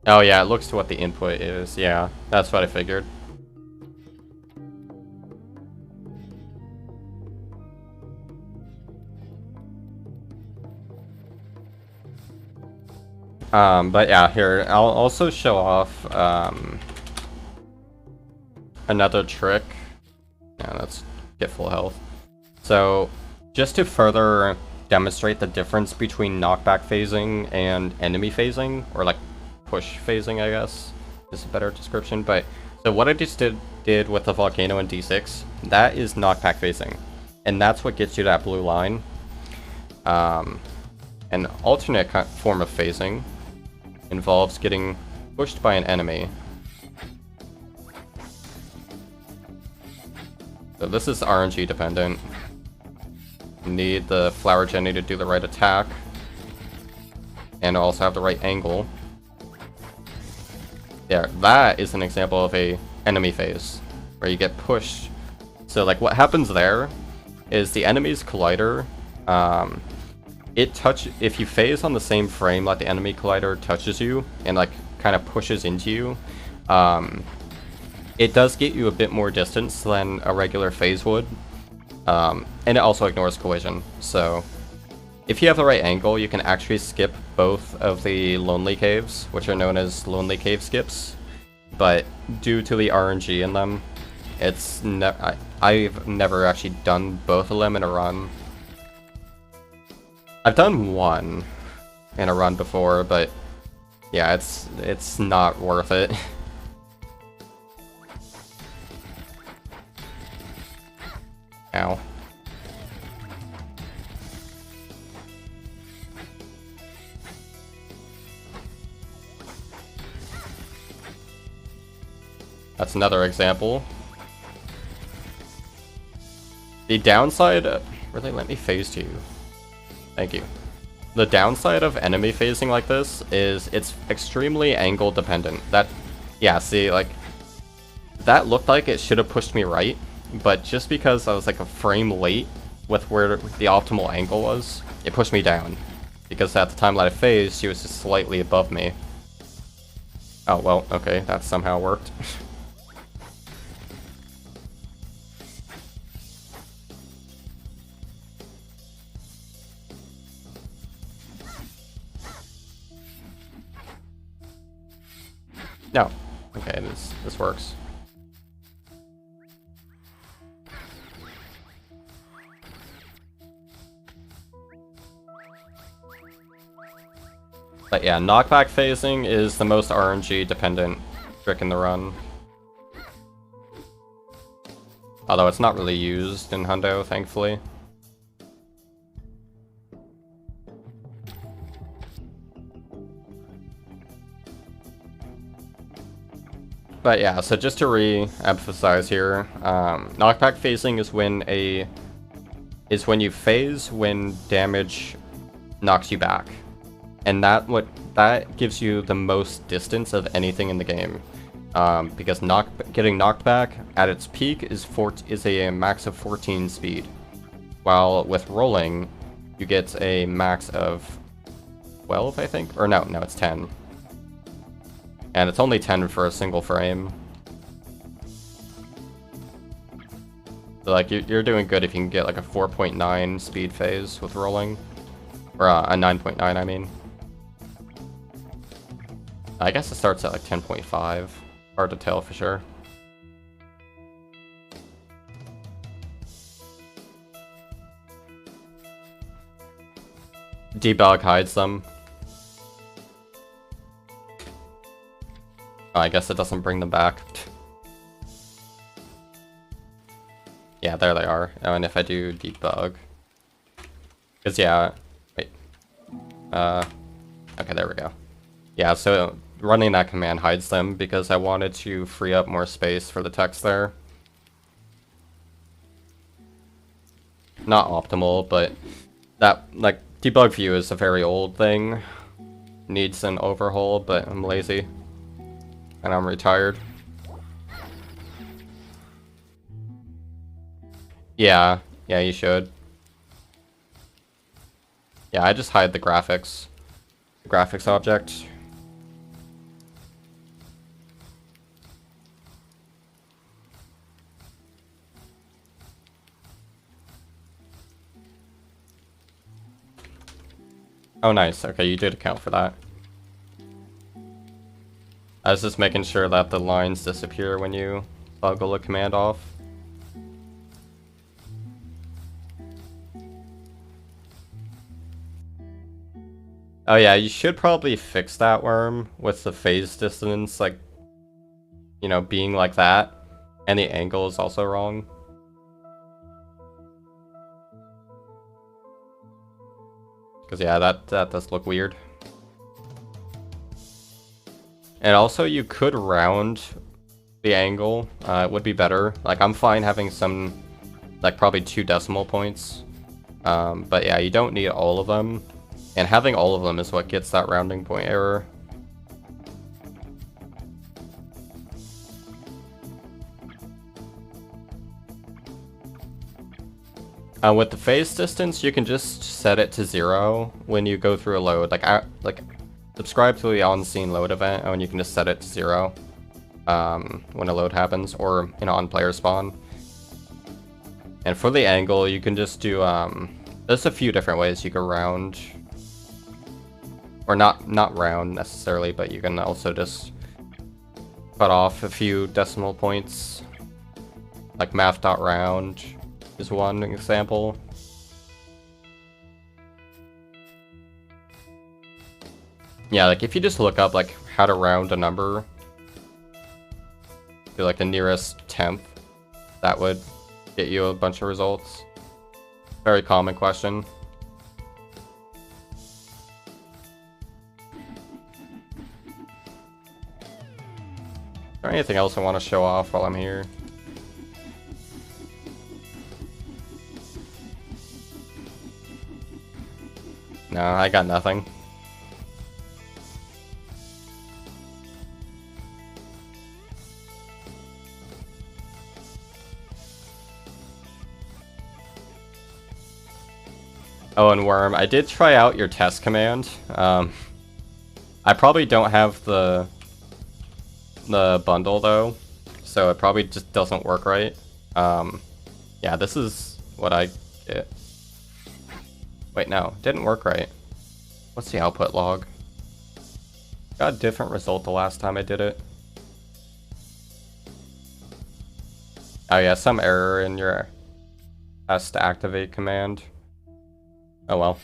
Oh yeah, it looks to what the input is. Yeah, that's what I figured. But yeah, here, I'll also show off another trick. Yeah, let's get full health. So, just to further demonstrate the difference between knockback phasing and enemy phasing, or like push phasing, I guess, is a better description. But so what I just did with the volcano and D6, that is knockback phasing, and that's what gets you that blue line. An alternate form of phasing involves getting pushed by an enemy. So this is RNG dependent. You need the flower Jenny to do the right attack, and also have the right angle. Yeah, that is an example of a enemy phase, where you get pushed. So like what happens there is the enemy's collider, if you phase on the same frame like the enemy collider touches you and like kind of pushes into you, it does get you a bit more distance than a regular phase would, and it also ignores collision. So if you have the right angle, you can actually skip both of the lonely caves, which are known as lonely cave skips. But due to the RNG in them, I've never actually done both of them in a run. I've done one in a run before, but yeah, it's not worth it. Ow. That's another example. The downside... really, let me phase to you. Thank you. The downside of enemy phasing like this is it's extremely angle dependent. That... yeah, see, like... that looked like it should have pushed me right, but just because I was like a frame late with where the optimal angle was, it pushed me down. Because at the time that I phased, she was just slightly above me. Oh, well, okay, that somehow worked. No. Okay, this works. But yeah, knockback phasing is the most RNG dependent trick in the run. Although it's not really used in Hundo, thankfully. But yeah, so just to re-emphasize here, knockback phasing is when you phase when damage knocks you back, and that gives you the most distance of anything in the game, because getting knocked back at its peak is a max of 14 speed, while with rolling you get a max of 12, I think, or no, it's 10. And it's only 10 for a single frame. So like you're doing good if you can get like a 4.9 speed phase with rolling. Or a 9.9, I mean. I guess it starts at like 10.5. Hard to tell for sure. Debug hides them. Oh, I guess it doesn't bring them back. Yeah, there they are. Oh, and if I do debug... because yeah... wait. Okay, there we go. Yeah, so running that command hides them because I wanted to free up more space for the text there. Not optimal, but that, like, debug view is a very old thing. Needs an overhaul, but I'm lazy. And I'm retired. Yeah, you should. Yeah, I just hide the graphics. The graphics object. Oh, nice. Okay, you did account for that. I was just making sure that the lines disappear when you toggle a command off. Oh yeah, you should probably fix that, Worm, with the phase distance, like, you know, being like that, and the angle is also wrong. Because yeah, that does look weird. And also, you could round the angle. It would be better. Like, I'm fine having some, like, probably 2 decimal points. But yeah, you don't need all of them. And having all of them is what gets that rounding point error. With the phase distance, you can just set it to 0 when you go through a load. Like subscribe to the on-scene load event, and you can just set it to 0 when a load happens, or in on-player spawn. And for the angle, you can just do there's a few different ways you can round, or not round necessarily, but you can also just cut off a few decimal points, like math.round is one example. Yeah, like if you just look up like how to round a number to like the nearest tenth, that would get you a bunch of results. Very common question. Is there anything else I want to show off while I'm here? No, I got nothing. Oh, and Worm, I did try out your test command. I probably don't have the bundle though, so it probably just doesn't work right. Yeah, this is what I get. Wait, no, didn't work right. What's the output log? Got a different result the last time I did it. Oh yeah, some error in your test activate command. Oh well.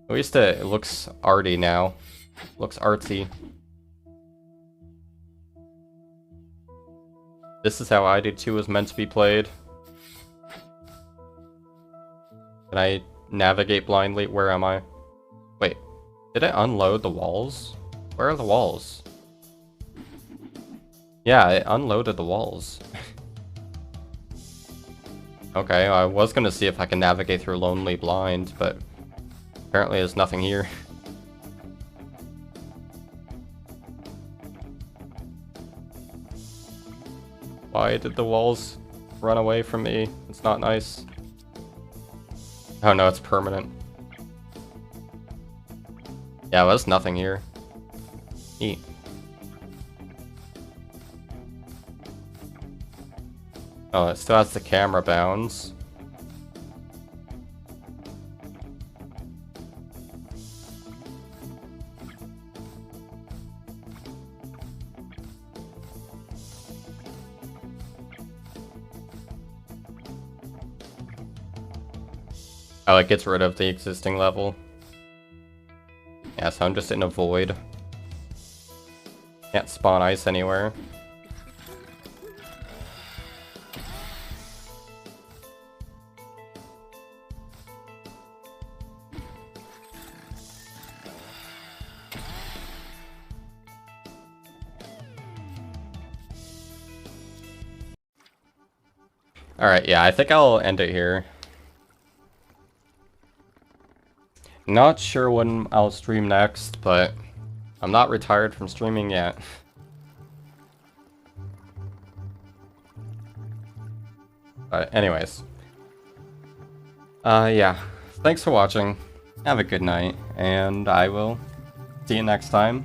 At least it looks arty now. Looks artsy. This is how ID2 was meant to be played. Can I navigate blindly? Where am I? Wait, did it unload the walls? Where are the walls? Yeah, it unloaded the walls. Okay, I was gonna see if I can navigate through Lonely Blind, but apparently there's nothing here. Why did the walls run away from me? It's not nice. Oh no, it's permanent. Yeah, well, there's nothing here. Neat. Oh, it still has the camera bounds. Oh, it gets rid of the existing level. Yeah, so I'm just in a void. Can't spawn ice anywhere. Alright, yeah, I think I'll end it here. Not sure when I'll stream next, but I'm not retired from streaming yet. But anyways. Yeah. Thanks for watching. Have a good night, and I will see you next time.